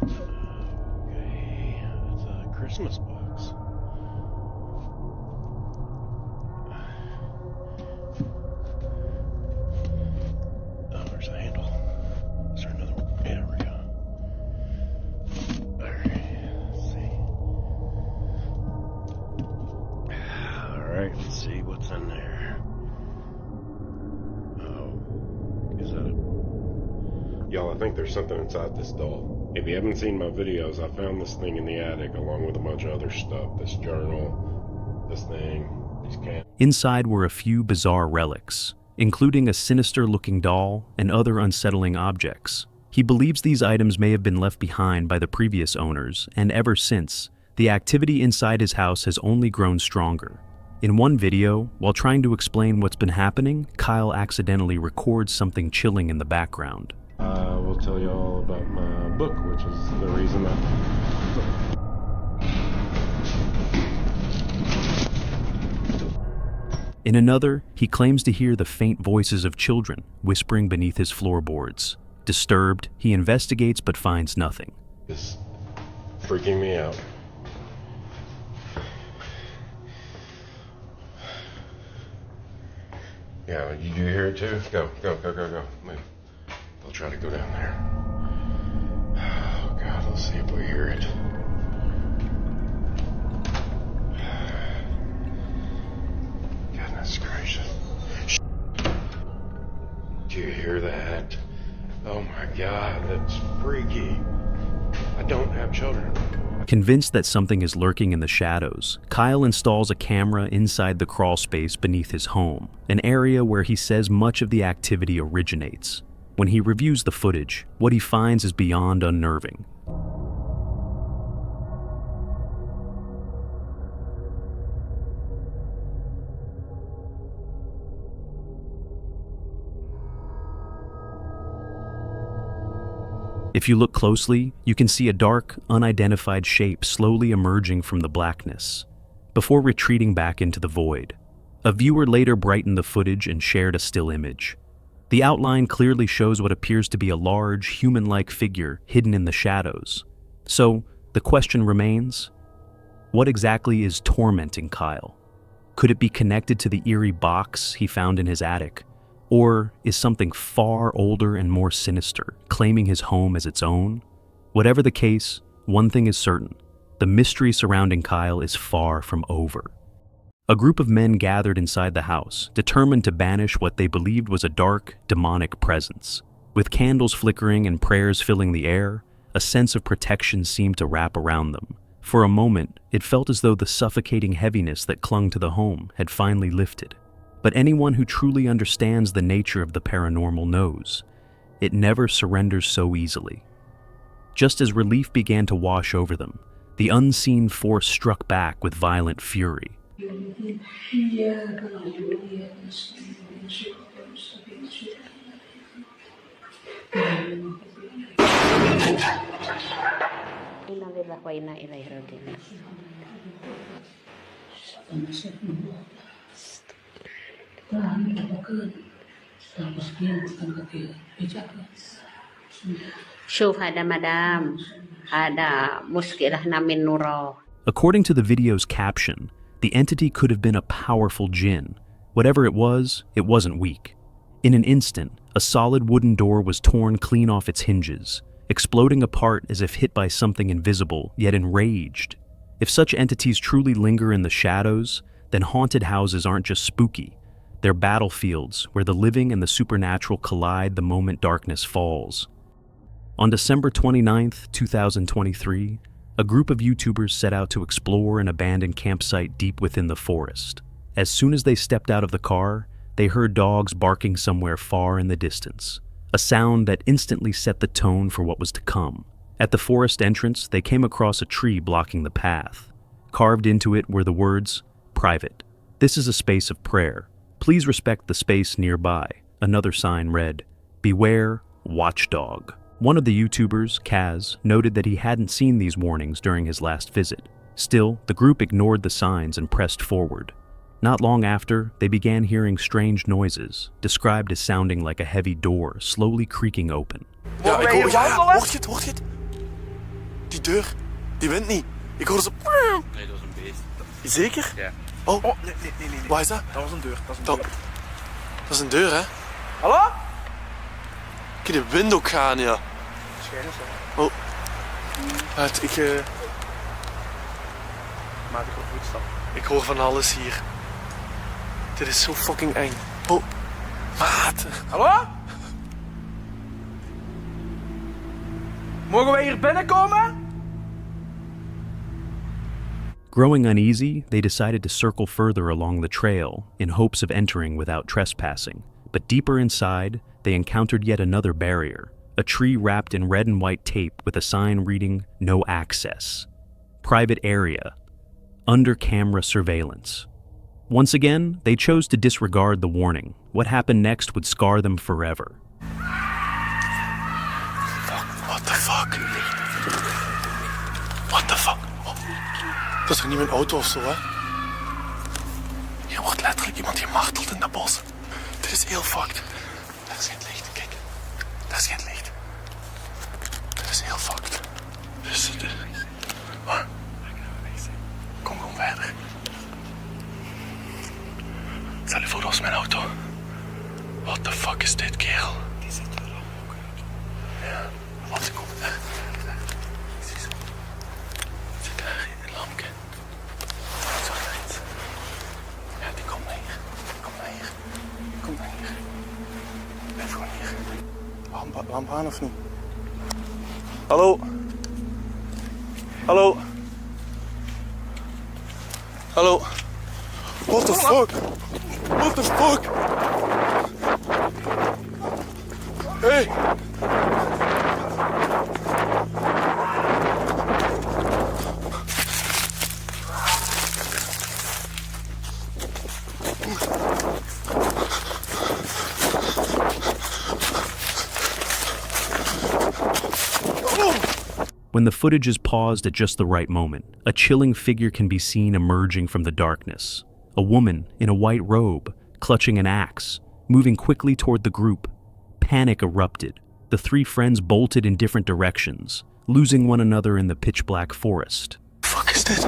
[SPEAKER 13] Okay, it's a Christmas box. Oh, there's a handle. Is there another one? Yeah, there we go. Alright, let's see what's in there. Oh, is that it? Y'all, I think there's something inside this doll. If you haven't seen my videos, I found this thing in the attic along with a bunch of other stuff. This journal, this thing, these cans.
[SPEAKER 1] Inside were a few bizarre relics, including a sinister-looking doll and other unsettling objects. He believes these items may have been left behind by the previous owners, and ever since, the activity inside his house has only grown stronger. In one video, while trying to explain what's been happening, Kyle accidentally records something chilling in the background.
[SPEAKER 13] I will tell you all about my book, which is the reason that...
[SPEAKER 1] In another, he claims to hear the faint voices of children whispering beneath his floorboards. Disturbed, he investigates but finds nothing.
[SPEAKER 13] It's freaking me out. Yeah, you hear it too? Go. Move. I'll try to go down there. Oh God, let's see if we hear it. Goodness gracious. Do you hear that? Oh my God, that's freaky. I don't have children.
[SPEAKER 1] Convinced that something is lurking in the shadows, Kyle installs a camera inside the crawl space beneath his home, an area where he says much of the activity originates. When he reviews the footage, what he finds is beyond unnerving. If you look closely, you can see a dark, unidentified shape slowly emerging from the blackness, before retreating back into the void. A viewer later brightened the footage and shared a still image. The outline clearly shows what appears to be a large, human-like figure hidden in the shadows. So, the question remains, what exactly is tormenting Kyle? Could it be connected to the eerie box he found in his attic? Or is something far older and more sinister claiming his home as its own? Whatever the case, one thing is certain. The mystery surrounding Kyle is far from over. A group of men gathered inside the house, determined to banish what they believed was a dark, demonic presence. With candles flickering and prayers filling the air, a sense of protection seemed to wrap around them. For a moment, it felt as though the suffocating heaviness that clung to the home had finally lifted. But anyone who truly understands the nature of the paranormal knows it never surrenders so easily. Just as relief began to wash over them, the unseen force struck back with violent fury. According to the video's caption, the entity could have been a powerful jinn. Whatever it wasn't weak. In an instant, a solid wooden door was torn clean off its hinges, exploding apart as if hit by something invisible yet enraged. If such entities truly linger in the shadows, then haunted houses aren't just spooky. They're battlefields where the living and the supernatural collide the moment darkness falls. On December 29th, 2023, a group of YouTubers set out to explore an abandoned campsite deep within the forest. As soon as they stepped out of the car, they heard dogs barking somewhere far in the distance, a sound that instantly set the tone for what was to come. At the forest entrance, they came across a tree blocking the path. Carved into it were the words, "Private. This is a space of prayer. Please respect the space nearby." Another sign read, "Beware, watchdog." One of the YouTubers, Kaz, noted that he hadn't seen these warnings during his last visit. Still, the group ignored the signs and pressed forward. Not long after, they began hearing strange noises, described as sounding like a heavy door slowly creaking open.
[SPEAKER 14] Ja, ik hoor, hoort je het? Die deur, die wint niet. Ik hoor ze...
[SPEAKER 5] Nee, dat was een beest.
[SPEAKER 14] Zeker?
[SPEAKER 5] Ja.
[SPEAKER 14] Oh,
[SPEAKER 5] nee.
[SPEAKER 14] Waar is dat?
[SPEAKER 5] Dat was een deur.
[SPEAKER 14] Dat is een deur, hè?
[SPEAKER 5] Hallo?
[SPEAKER 14] Ik de wind ook gaan, ja.
[SPEAKER 5] Waarschijnlijk
[SPEAKER 14] zo. Oh. Wacht,
[SPEAKER 5] Maat, ik hoor voetstap.
[SPEAKER 14] Ik hoor van alles hier. Dit is zo fucking eng. Oh. Maat.
[SPEAKER 5] Hallo? Mogen wij hier binnenkomen?
[SPEAKER 1] Growing uneasy, they decided to circle further along the trail in hopes of entering without trespassing. But deeper inside, they encountered yet another barrier, a tree wrapped in red and white tape with a sign reading, "No access. Private area. Under camera surveillance." Once again, they chose to disregard the warning. What happened next would scar them forever.
[SPEAKER 14] What the fuck? What the fuck? Oh. Dat is toch niet mijn auto of zo, hè? Hier wordt letterlijk iemand gemarteld in dat bos. Dit is heel fucked. Daar is geen licht, kijk. Daar is geen licht. Dit is heel fucked. Dus, wat? Kom gewoon verder. Stel je voor, dat is mijn auto. What the fuck is dit, kerel? Die zit er ook. Ja, wat komt daar? Zit daar een lampje? Zo rechts. Ja, die komt naar hier. Kom naar hier. Kom naar hier. Blijf gewoon hier. Lamp aan of niet? Hallo? Hallo? Hallo? What the fuck? What the fuck? Hey!
[SPEAKER 1] When the footage is paused at just the right moment, a chilling figure can be seen emerging from the darkness. A woman in a white robe, clutching an axe, moving quickly toward the group. Panic erupted. The three friends bolted in different directions, losing one another in the pitch-black forest.
[SPEAKER 14] Fuck is dit?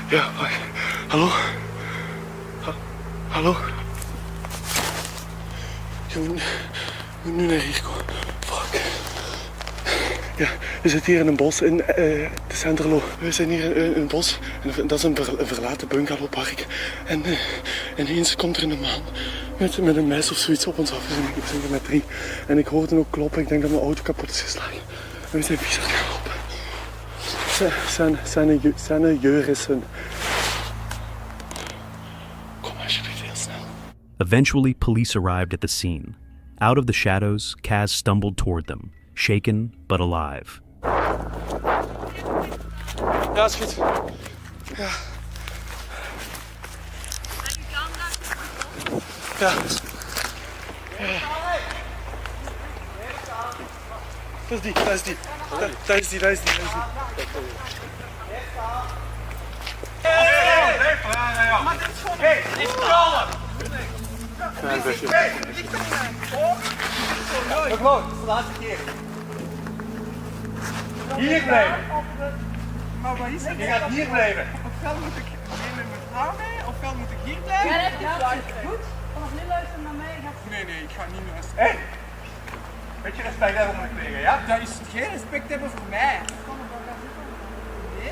[SPEAKER 14] Ja, hallo? Hallo? Je moet nu naar hier komen. Fuck. Ja, we zitten hier in een bos in de Centerlo. We zijn hier in een bos en dat is een verlaten bungalowpark. En ineens komt er een man met een mes of zoiets op ons af. We zijn er met 3. En ik hoorde ook kloppen. Ik denk dat mijn auto kapot is geslagen. En we zijn vies aan het gaan lopen. Zijn jurissen. Kom alsjeblieft heel snel.
[SPEAKER 1] Eventually, police arrived at the scene. Out of the shadows, Kaz stumbled toward them, shaken but alive.
[SPEAKER 14] Ja, is goed. Ja. Ja. Dat is die. Klein beetje.
[SPEAKER 5] Gewoon, dat is de laatste keer. Hier blijven. Je gaat hier blijven. Wat moet ik? ramen ofwel moet ik hier blijven?
[SPEAKER 12] Ja, dat is goed. Vanaf nu luisteren naar mij.
[SPEAKER 5] Nee, ik ga niet meer luisteren. Hé! Beetje respect hebben voor mijn collega, ja? Dat is geen respect hebben voor mij. Nee,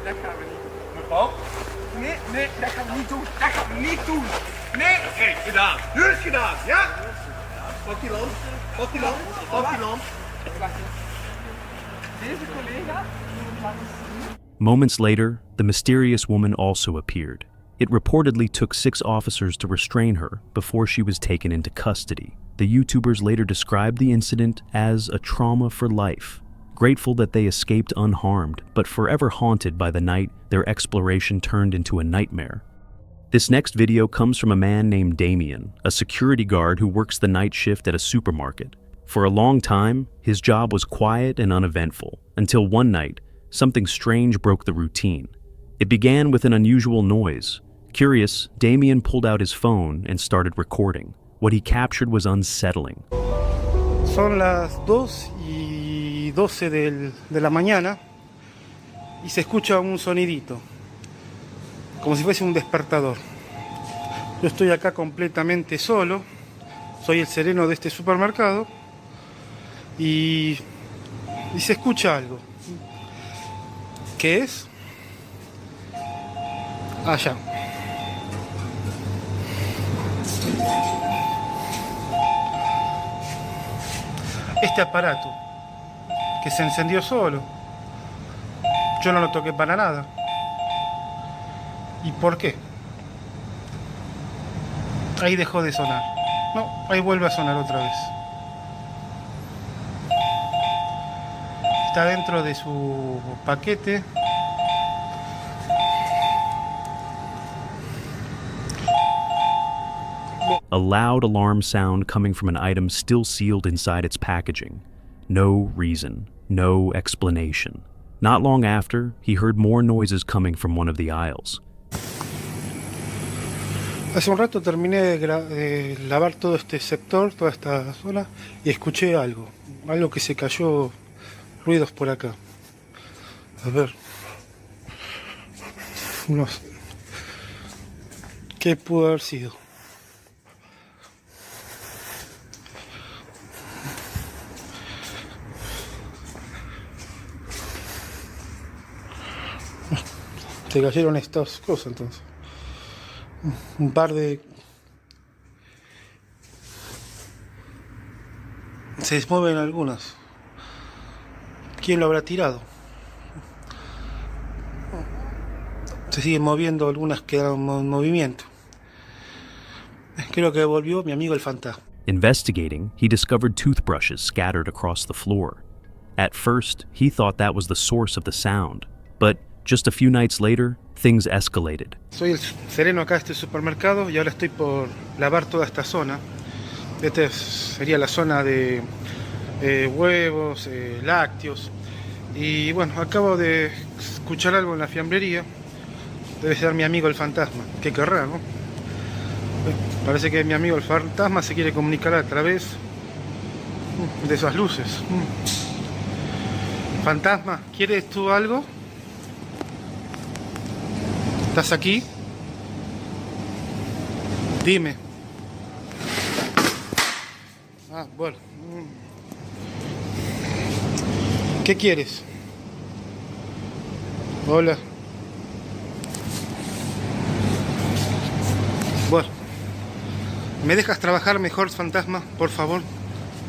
[SPEAKER 5] dat gaan we niet doen. Mevrouw? Nee, dat gaan we niet doen. Dat gaan we niet doen. Nee! Hé, gedaan. Nu is het gedaan, ja? Pak die lamp. Pak die lamp. Pak die lamp. Deze collega...
[SPEAKER 1] Moments later, the mysterious woman also appeared. It reportedly took 6 officers to restrain her before she was taken into custody. The YouTubers later described the incident as a trauma for life, grateful that they escaped unharmed, but forever haunted by the night their exploration turned into a nightmare. This next video comes from a man named Damien, a security guard who works the night shift at a supermarket. For a long time, his job was quiet and uneventful, until one night, something strange broke the routine. It began with an unusual noise. Curious, Damien pulled out his phone and started recording. What he captured was unsettling.
[SPEAKER 14] Son las 2:12 de la mañana y se escucha un sonidito, como si fuese un despertador. Yo estoy acá completamente solo, soy el sereno de este supermercado y se escucha algo. ¿Qué es? Allá. Este aparato que se encendió solo, yo no lo toqué para nada. ¿Y por qué? Ahí dejó de sonar. No, ahí vuelve a sonar otra vez. Está dentro de su paquete.
[SPEAKER 1] A loud alarm sound coming from an item still sealed inside its packaging. No reason, no explanation. Not long after, he heard more noises coming from one of the aisles.
[SPEAKER 14] Hace un rato terminé de lavar todo este sector, toda esta zona, y escuché algo que se cayó, ruidos por acá. A ver. No sé. ¿Qué pudo haber sido? Se cayeron estas cosas entonces. Un par de... Se mueven algunas. ¿Quién lo habrá tirado? Se siguen moviendo, algunas quedaron en movimiento. Creo que volvió mi amigo el fantasma.
[SPEAKER 1] Investigating, he discovered toothbrushes scattered across the floor. At first, he thought that was the source of the sound, but just a few nights later, things escalated.
[SPEAKER 14] Soy el sereno acá de este supermercado y ahora estoy por lavar toda esta zona. Esta sería la zona de huevos, lácteos. Y bueno, acabo de escuchar algo en la fiambrería. Debe ser mi amigo el fantasma. ¿Qué querrá, no? Parece que mi amigo el fantasma se quiere comunicar a través de esas luces. Fantasma, ¿quieres tú algo? ¿Estás aquí? Dime. Ah, bueno. ¿Qué quieres? Hola. Bueno. ¿Me dejas trabajar mejor, fantasma? Por favor.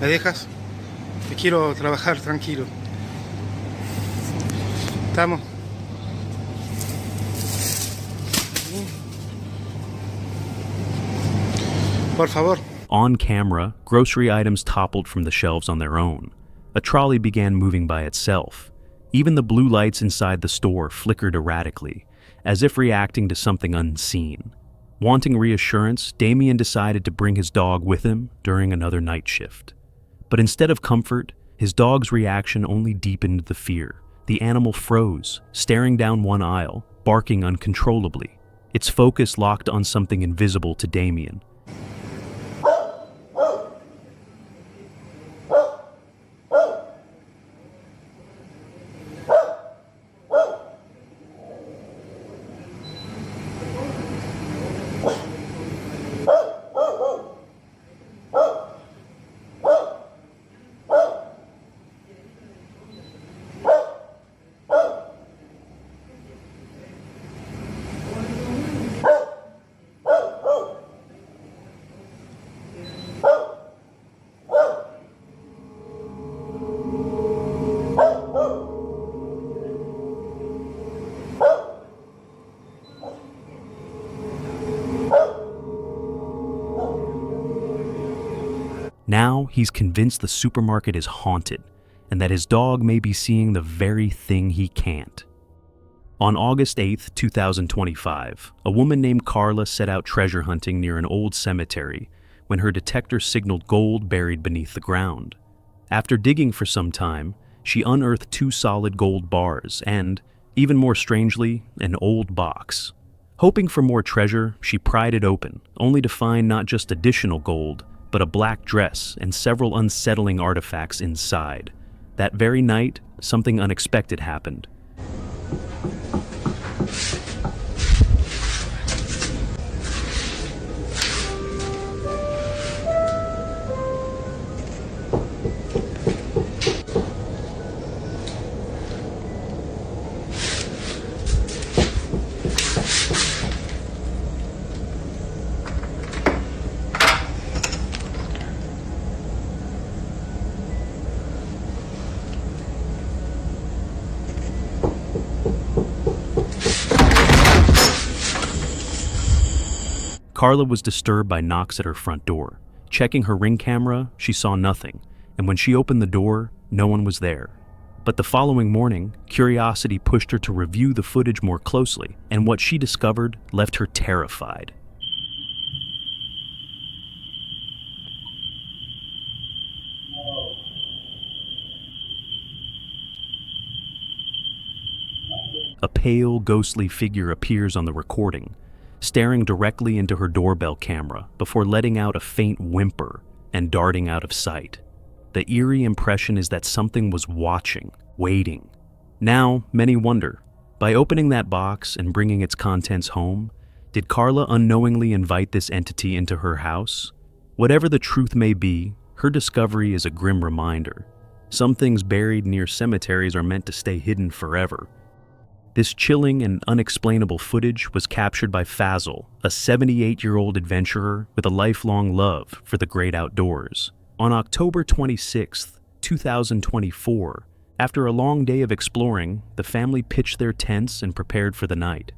[SPEAKER 14] ¿Me dejas? Te quiero trabajar tranquilo. ¿Estamos? Por favor.
[SPEAKER 1] On camera, grocery items toppled from the shelves on their own. A trolley began moving by itself. Even the blue lights inside the store flickered erratically, as if reacting to something unseen. Wanting reassurance, Damien decided to bring his dog with him during another night shift. But instead of comfort, his dog's reaction only deepened the fear. The animal froze, staring down one aisle, barking uncontrollably. Its focus locked on something invisible to Damien. Now he's convinced the supermarket is haunted and that his dog may be seeing the very thing he can't. On August 8, 2025, a woman named Carla set out treasure hunting near an old cemetery when her detector signaled gold buried beneath the ground. After digging for some time, she unearthed 2 solid gold bars and, even more strangely, an old box. Hoping for more treasure, she pried it open, only to find not just additional gold, but a black dress and several unsettling artifacts inside. That very night, something unexpected happened. Carla was disturbed by knocks at her front door. Checking her Ring camera, she saw nothing, and when she opened the door, no one was there. But the following morning, curiosity pushed her to review the footage more closely, and what she discovered left her terrified. A pale, ghostly figure appears on the recording, staring directly into her doorbell camera before letting out a faint whimper and darting out of sight. The eerie impression is that something was watching, waiting. Now, many wonder, by opening that box and bringing its contents home, did Carla unknowingly invite this entity into her house? Whatever the truth may be, her discovery is a grim reminder. Some things buried near cemeteries are meant to stay hidden forever. This chilling and unexplainable footage was captured by Fazil, a 78-year-old adventurer with a lifelong love for the great outdoors. On October 26, 2024, after a long day of exploring, the family pitched their tents and prepared for the night.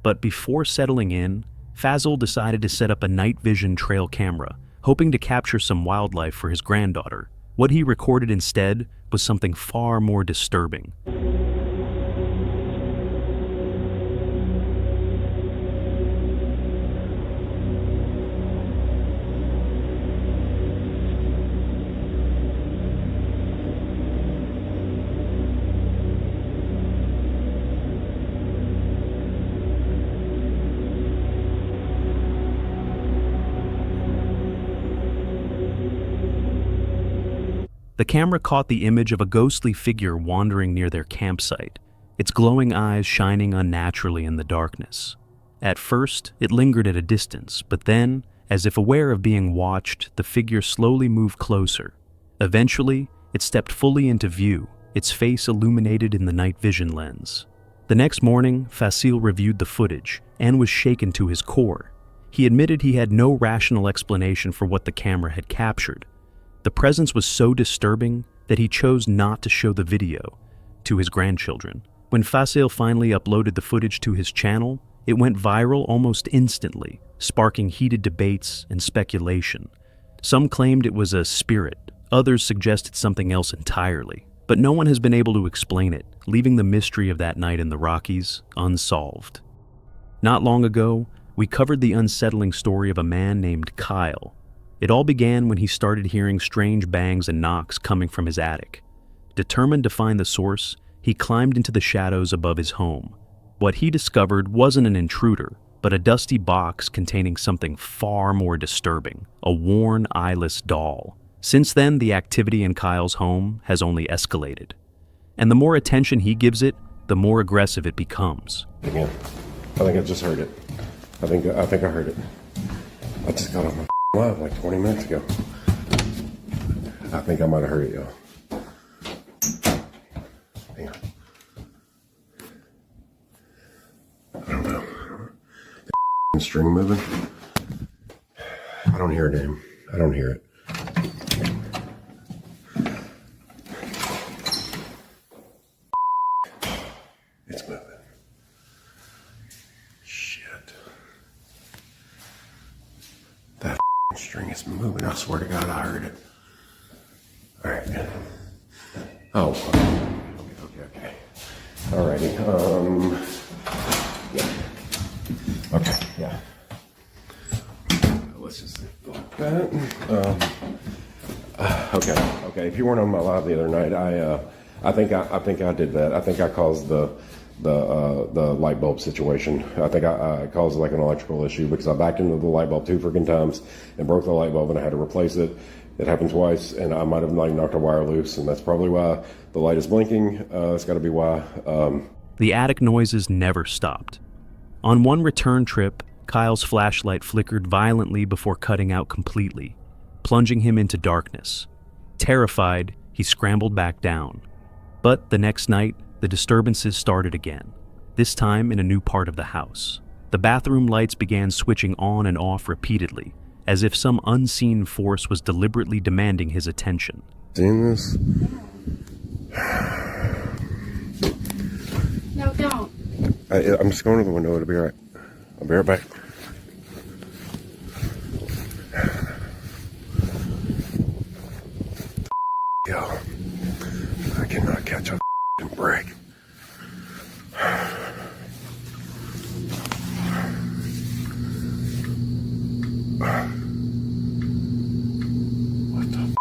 [SPEAKER 1] But before settling in, Fazil decided to set up a night vision trail camera, hoping to capture some wildlife for his granddaughter. What he recorded instead was something far more disturbing. The camera caught the image of a ghostly figure wandering near their campsite, its glowing eyes shining unnaturally in the darkness. At first, it lingered at a distance, but then, as if aware of being watched, the figure slowly moved closer. Eventually, it stepped fully into view, its face illuminated in the night vision lens. The next morning, Fazil reviewed the footage and was shaken to his core. He admitted he had no rational explanation for what the camera had captured. The presence was so disturbing that he chose not to show the video to his grandchildren. When Fazil finally uploaded the footage to his channel, it went viral almost instantly, sparking heated debates and speculation. Some claimed it was a spirit, others suggested something else entirely, but no one has been able to explain it, leaving the mystery of that night in the Rockies unsolved. Not long ago, we covered the unsettling story of a man named Kyle. It all began when he started hearing strange bangs and knocks coming from his attic. Determined to find the source, he climbed into the shadows above his home. What he discovered wasn't an intruder, but a dusty box containing something far more disturbing, a worn, eyeless doll. Since then, the activity in Kyle's home has only escalated. And the more attention he gives it, the more aggressive it becomes.
[SPEAKER 13] Again, I think I just heard it. I think I heard it. I just got on my live like 20 minutes ago. I think I might have heard it, y'all. Hang on. I don't know. The string moving. I don't hear it, damn. I don't hear it. It's moving. Shit. That string is moving. I swear to God, I heard it. Oh, okay. Alrighty. Yeah. Okay, yeah. Let's just like that. Okay. If you weren't on my live the other night, I think I did that. I think I caused the light bulb situation. I think I caused like an electrical issue because I backed into the light bulb 2 freaking times and broke the light bulb, and I had to replace it. It happened twice, and I might have like knocked a wire loose, and that's probably why the light is blinking. It's got to be why.
[SPEAKER 1] The attic noises never stopped. On one return trip, Kyle's flashlight flickered violently before cutting out completely, plunging him into darkness. Terrified, he scrambled back down. But the next night, the disturbances started again, this time in a new part of the house. The bathroom lights began switching on and off repeatedly, as if some unseen force was deliberately demanding his attention.
[SPEAKER 13] Seeing this?
[SPEAKER 12] No, don't.
[SPEAKER 13] I'm just going to the window. It'll be all right. I'll be right back. Yo, I cannot catch a break. What the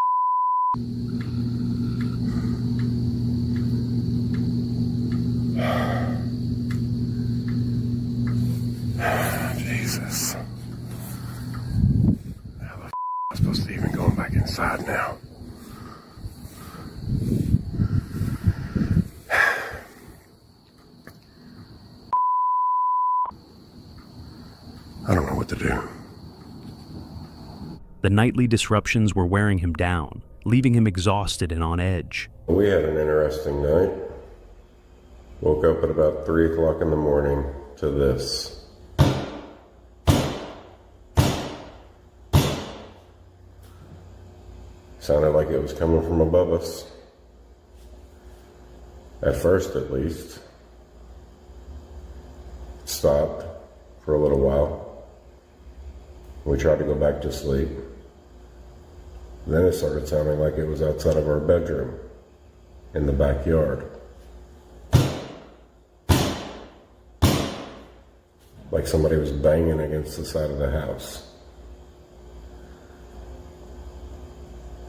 [SPEAKER 13] Jesus. How the am I supposed to even go back inside now? I don't know what to do.
[SPEAKER 1] The nightly disruptions were wearing him down, leaving him exhausted and on edge.
[SPEAKER 13] We had an interesting night. Woke up at about 3 o'clock in the morning to this. Sounded like it was coming from above us. At first, at least. It stopped for a little while. We tried to go back to sleep. Then it started sounding like it was outside of our bedroom, in the backyard. Like somebody was banging against the side of the house.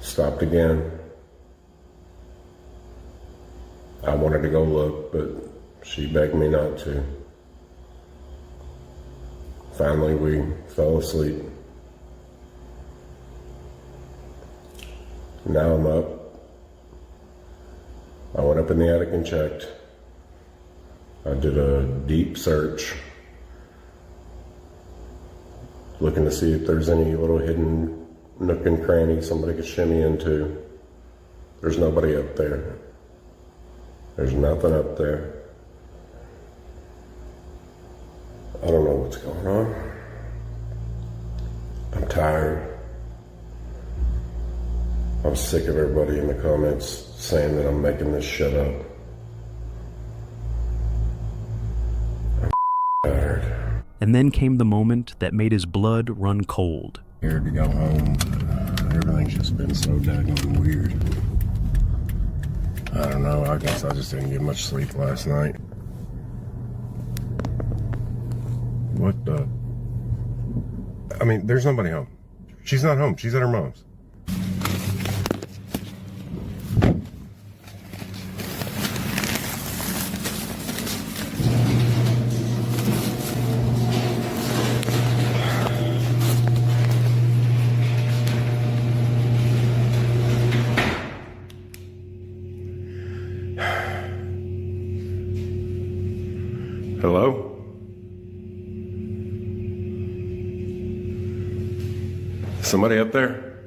[SPEAKER 13] Stopped again. I wanted to go look, but she begged me not to. Finally, we fell asleep. Now I'm up. I went up in the attic and checked. I did a deep search, looking to see if there's any little hidden nook and cranny somebody could shimmy into. There's nobody up there. There's nothing up there. I don't know what's going on. I'm tired. I'm sick of everybody in the comments saying that I'm making this shit up. I'm tired.
[SPEAKER 1] And then came the moment that made his blood run cold.
[SPEAKER 13] Scared to go home. Everything's just been so daggone weird. I don't know. I guess I just didn't get much sleep last night. What the? I mean, there's nobody home. She's not home. She's at her mom's. Hello? Somebody up there?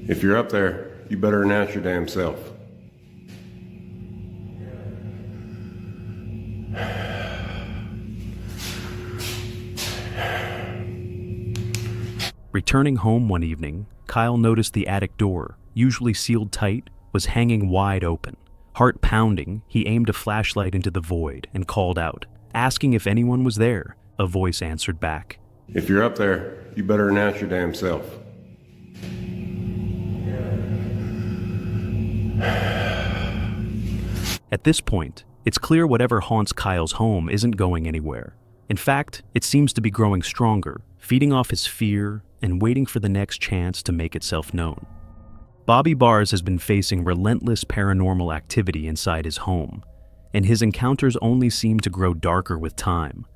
[SPEAKER 13] If you're up there, you better announce your damn self.
[SPEAKER 1] Returning home one evening, Kyle noticed the attic door, usually sealed tight, was hanging wide open. Heart pounding, he aimed a flashlight into the void and called out. Asking if anyone was there, a voice answered back.
[SPEAKER 13] If you're up there, you better announce your damn self.
[SPEAKER 1] At this point, it's clear whatever haunts Kyle's home isn't going anywhere. In fact, it seems to be growing stronger, feeding off his fear and waiting for the next chance to make itself known. Bobby Bars has been facing relentless paranormal activity inside his home, and his encounters only seem to grow darker with time.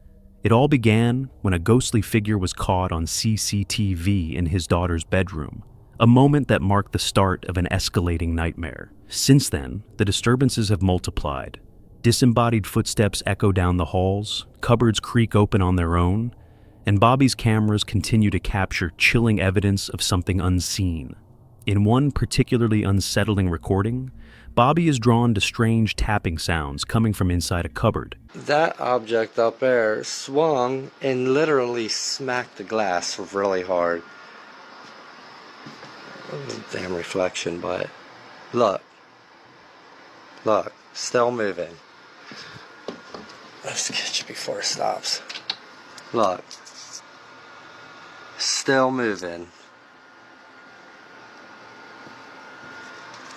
[SPEAKER 1] It all began when a ghostly figure was caught on CCTV in his daughter's bedroom, a moment that marked the start of an escalating nightmare. Since then, the disturbances have multiplied. Disembodied footsteps echo down the halls, cupboards creak open on their own, and Bobby's cameras continue to capture chilling evidence of something unseen. In one particularly unsettling recording, Bobby is drawn to strange tapping sounds coming from inside a cupboard.
[SPEAKER 15] That object up there swung and literally smacked the glass really hard. Damn reflection, but look, still moving. Let's get you before it stops. Look, still moving.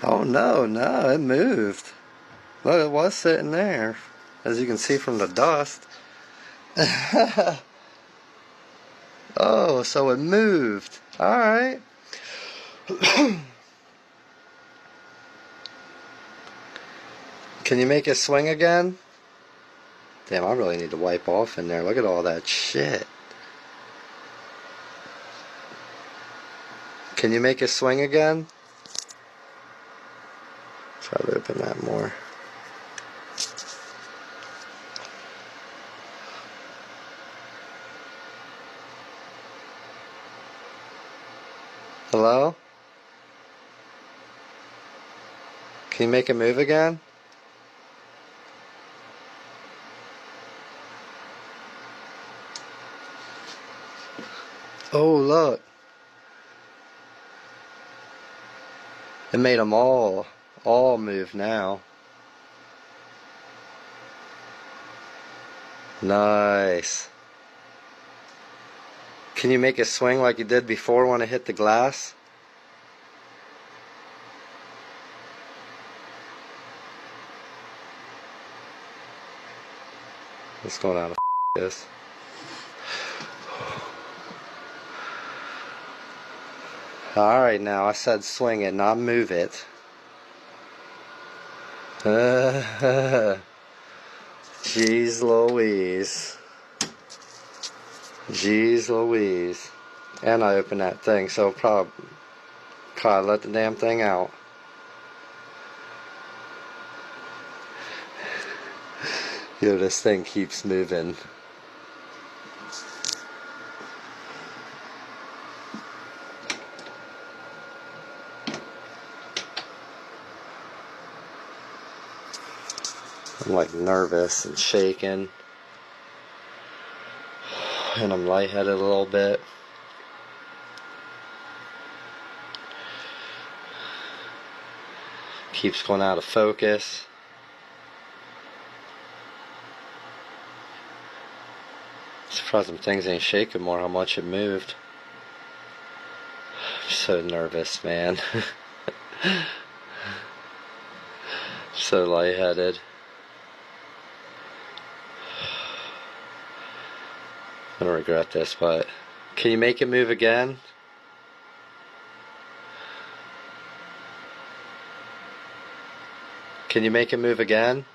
[SPEAKER 15] Oh no, it moved. Look, it was sitting there, as you can see from the dust. Oh, so it moved. Alright. Can you make it swing again? Damn, I really need to wipe off in there. Look at all that shit. Can you make it swing again? Try to open that more. Hello? Can you make it move again? Oh, look. It made them all move now. Nice. Can you make it swing like you did before when it hit the glass? Let's go out of this. Alright, now I said swing it, not move it. Jeez Louise. Jeez Louise. And I opened that thing, so probably let the damn thing out. Yo, this thing keeps moving. I'm like nervous and shaking, and I'm lightheaded a little bit. Keeps going out of focus. Surprised them things ain't shaking more, how much it moved. I'm so nervous, man. So lightheaded. I don't regret this, but can you make it move again? Can you make it move again?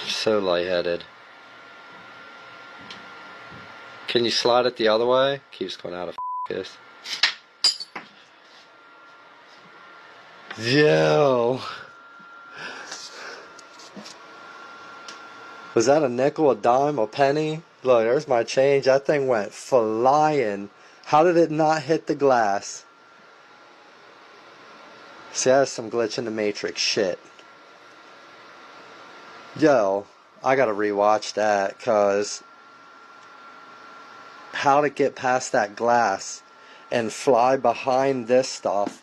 [SPEAKER 15] So lightheaded. Can you slide it the other way? Keeps going out of focus. Yo. Was that a nickel, a dime, a penny? Look, there's my change. That thing went flying. How did it not hit the glass? See, that's some glitch in the matrix shit. Yo, I gotta rewatch that, cause how to get past that glass and fly behind this stuff.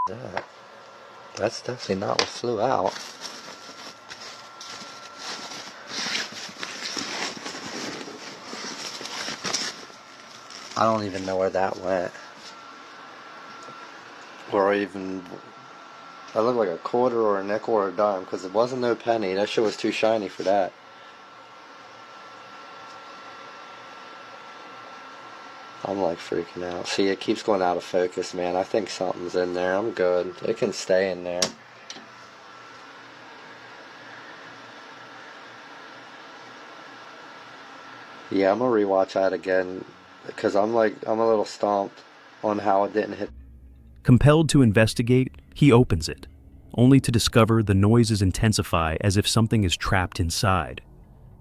[SPEAKER 15] that? That's definitely not what flew out. I don't even know where that went. Or even... That looked like a quarter or a nickel or a dime, because it wasn't no penny. That shit was too shiny for that. I'm like freaking out. See, it keeps going out of focus, man. I think something's in there. I'm good. It can stay in there. Yeah, I'm gonna rewatch that again, because I'm a little stumped on how it didn't hit.
[SPEAKER 1] Compelled to investigate, he opens it, only to discover the noises intensify as if something is trapped inside.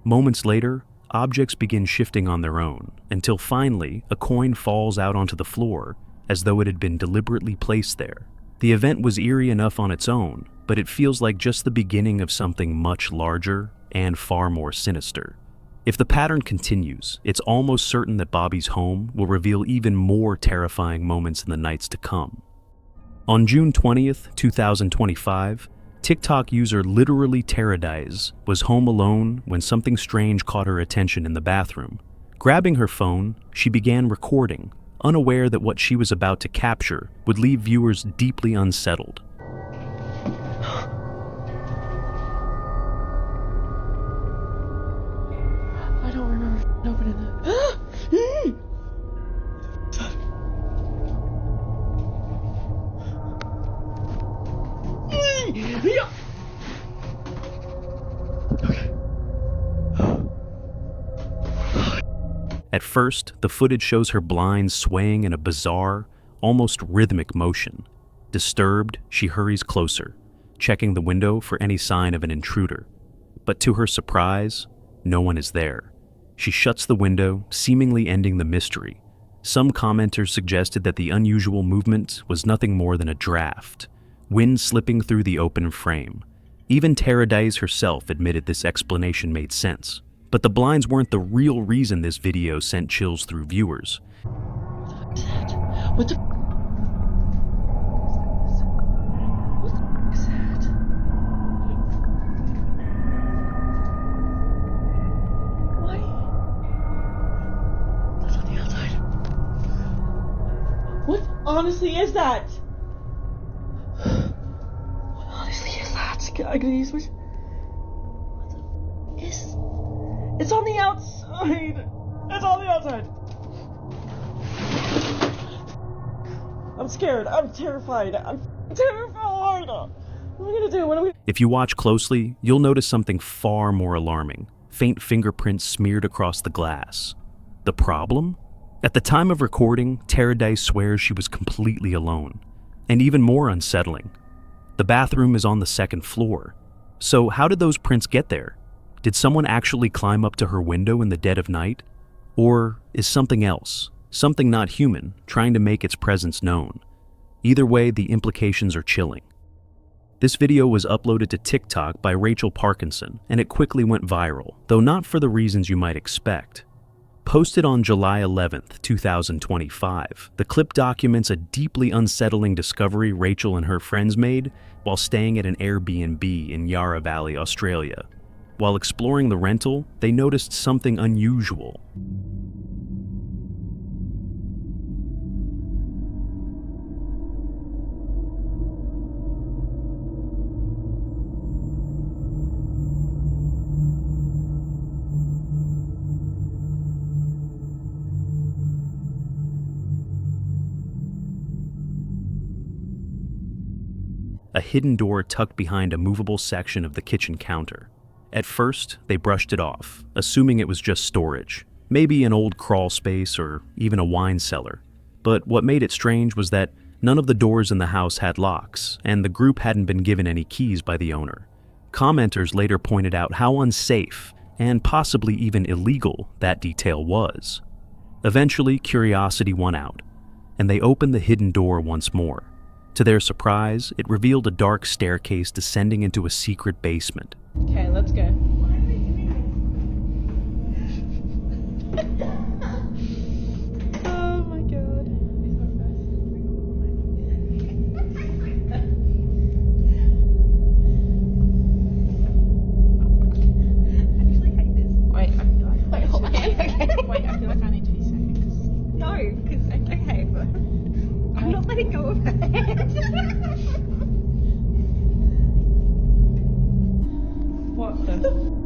[SPEAKER 1] Moments later, objects begin shifting on their own, until finally a coin falls out onto the floor, as though it had been deliberately placed there. The event was eerie enough on its own, but it feels like just the beginning of something much larger and far more sinister. If the pattern continues, it's almost certain that Bobby's home will reveal even more terrifying moments in the nights to come. On June 20th, 2025, TikTok user literally terrorizes was home alone when something strange caught her attention in the bathroom. Grabbing her phone, she began recording, unaware that what she was about to capture would leave viewers deeply unsettled.
[SPEAKER 12] I don't remember opening that.
[SPEAKER 1] At first, the footage shows her blinds swaying in a bizarre, almost rhythmic motion. Disturbed, she hurries closer, checking the window for any sign of an intruder. But to her surprise, no one is there. She shuts the window, seemingly ending the mystery. Some commenters suggested that the unusual movement was nothing more than a draft, wind slipping through the open frame. Even Terrorizes herself admitted this explanation made sense. But the blinds weren't the real reason this video sent chills through viewers.
[SPEAKER 12] What the is that? Why? That's on the outside. What honestly is that? What honestly is that? I can use my... What the is... It's on the outside! It's on the outside! I'm scared. I'm terrified. I'm terrified! What am I gonna do? What am I...
[SPEAKER 1] If you watch closely, you'll notice something far more alarming. Faint fingerprints smeared across the glass. The problem? At the time of recording, Terrorizes swears she was completely alone. And even more unsettling, the bathroom is on the second floor. So how did those prints get there? Did someone actually climb up to her window in the dead of night? Or is something else, something not human, trying to make its presence known? Either way, the implications are chilling. This video was uploaded to TikTok by Rachel Parkinson, and it quickly went viral, though not for the reasons you might expect. Posted on July 11th, 2025, the clip documents a deeply unsettling discovery Rachel and her friends made while staying at an Airbnb in Yarra Valley, Australia. While exploring the rental, they noticed something unusual. A hidden door tucked behind a movable section of the kitchen counter. At first, they brushed it off, assuming it was just storage, maybe an old crawl space or even a wine cellar. But what made it strange was that none of the doors in the house had locks, and the group hadn't been given any keys by the owner. Commenters later pointed out how unsafe, and possibly even illegal, that detail was. Eventually, curiosity won out, and they opened the hidden door once more. To their surprise, it revealed a dark staircase descending into a secret basement.
[SPEAKER 12] Okay, let's go. Oh my god.
[SPEAKER 6] go back.
[SPEAKER 12] What the?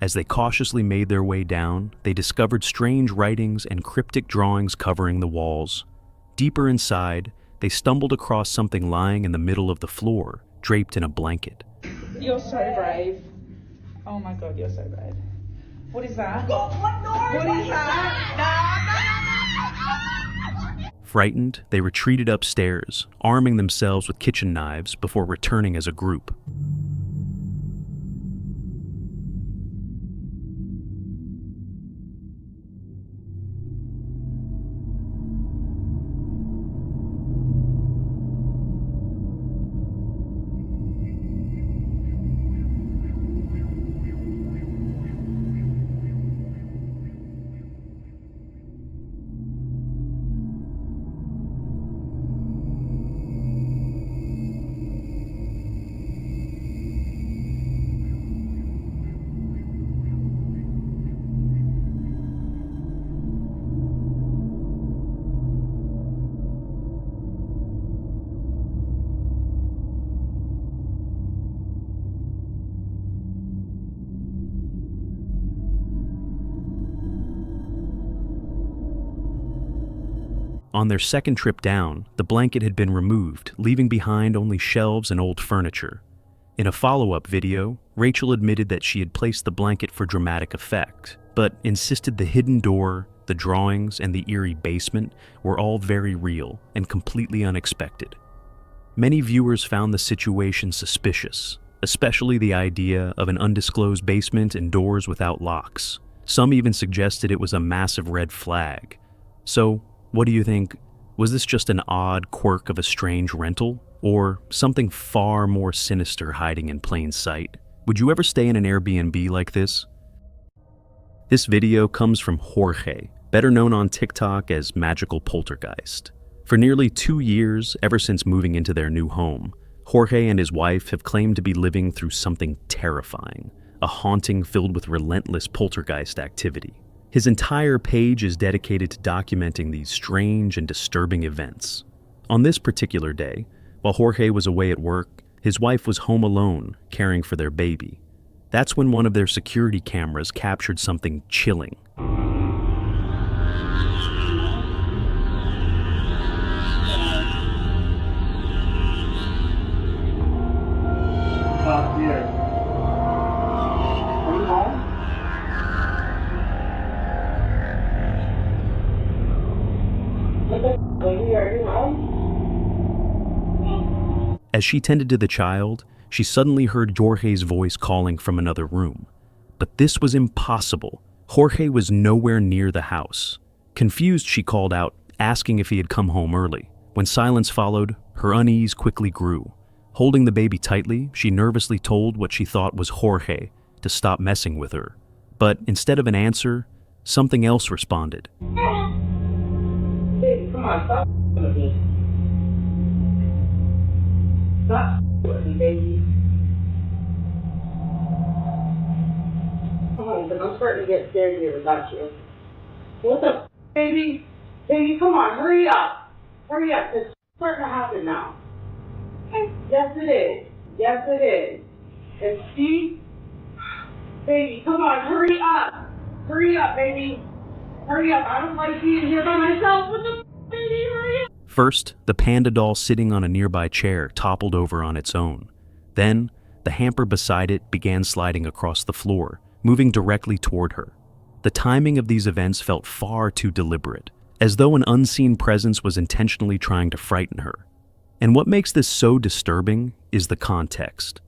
[SPEAKER 1] As they cautiously made their way down, they discovered strange writings and cryptic drawings covering the walls. Deeper inside, they stumbled across something lying in the middle of the floor, draped in a blanket.
[SPEAKER 12] You're so brave. Oh my god, you're so brave. What is that?
[SPEAKER 6] What
[SPEAKER 12] is that?
[SPEAKER 1] Frightened, they retreated upstairs, arming themselves with kitchen knives before returning as a group. On their second trip down, the blanket had been removed, leaving behind only shelves and old furniture. In a follow-up video, Rachel admitted that she had placed the blanket for dramatic effect, but insisted the hidden door, the drawings, and the eerie basement were all very real and completely unexpected. Many viewers found the situation suspicious, especially the idea of an undisclosed basement and doors without locks. Some even suggested it was a massive red flag. So, what do you think? Was this just an odd quirk of a strange rental? Or something far more sinister hiding in plain sight? Would you ever stay in an Airbnb like this? This video comes from Jorge, better known on TikTok as Magical Poltergeist. For nearly 2 years, ever since moving into their new home, Jorge and his wife have claimed to be living through something terrifying, a haunting filled with relentless poltergeist activity. His entire page is dedicated to documenting these strange and disturbing events. On this particular day, while Jorge was away at work, his wife was home alone, caring for their baby. That's when one of their security cameras captured something chilling. As she tended to the child, she suddenly heard Jorge's voice calling from another room. But this was impossible. Jorge was nowhere near the house. Confused, she called out, asking if he had come home early. When silence followed, her unease quickly grew. Holding the baby tightly, she nervously told what she thought was Jorge to stop messing with her. But instead of an answer, something else responded.
[SPEAKER 12] Baby, come on, stop with me. Stop with me, baby. Come on, because I'm starting to get scared here without you. What the baby? Baby, come on, hurry up. Hurry up, it's starting to happen now. Yes, it is. Yes, it is. And see? Baby, come on, hurry up. Hurry up, baby. Hurry up. I don't like being here by myself. What the baby? Hurry up.
[SPEAKER 1] First, the panda doll sitting on a nearby chair toppled over on its own. Then, the hamper beside it began sliding across the floor, moving directly toward her. The timing of these events felt far too deliberate, as though an unseen presence was intentionally trying to frighten her. And what makes this so disturbing is the context.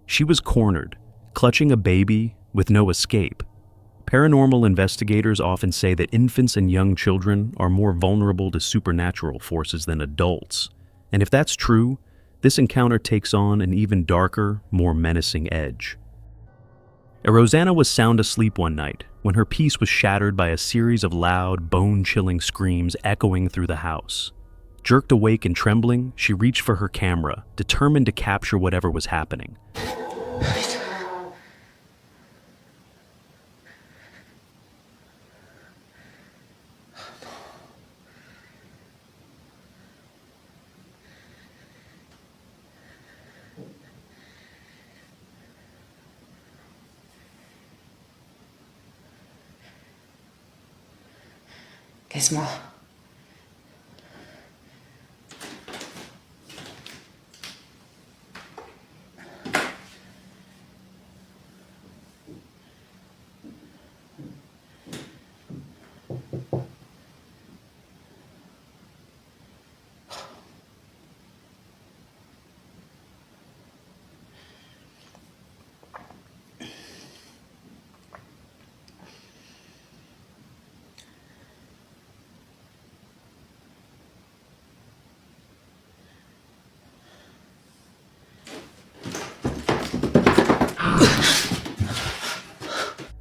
[SPEAKER 1] She was cornered, clutching a baby with no escape. Paranormal investigators often say that infants and young children are more vulnerable to supernatural forces than adults. And if that's true, this encounter takes on an even darker, more menacing edge. Rosanna was sound asleep one night when her peace was shattered by a series of loud, bone-chilling screams echoing through the house. Jerked awake and trembling, she reached for her camera, determined to capture whatever was happening.
[SPEAKER 4] اسمع.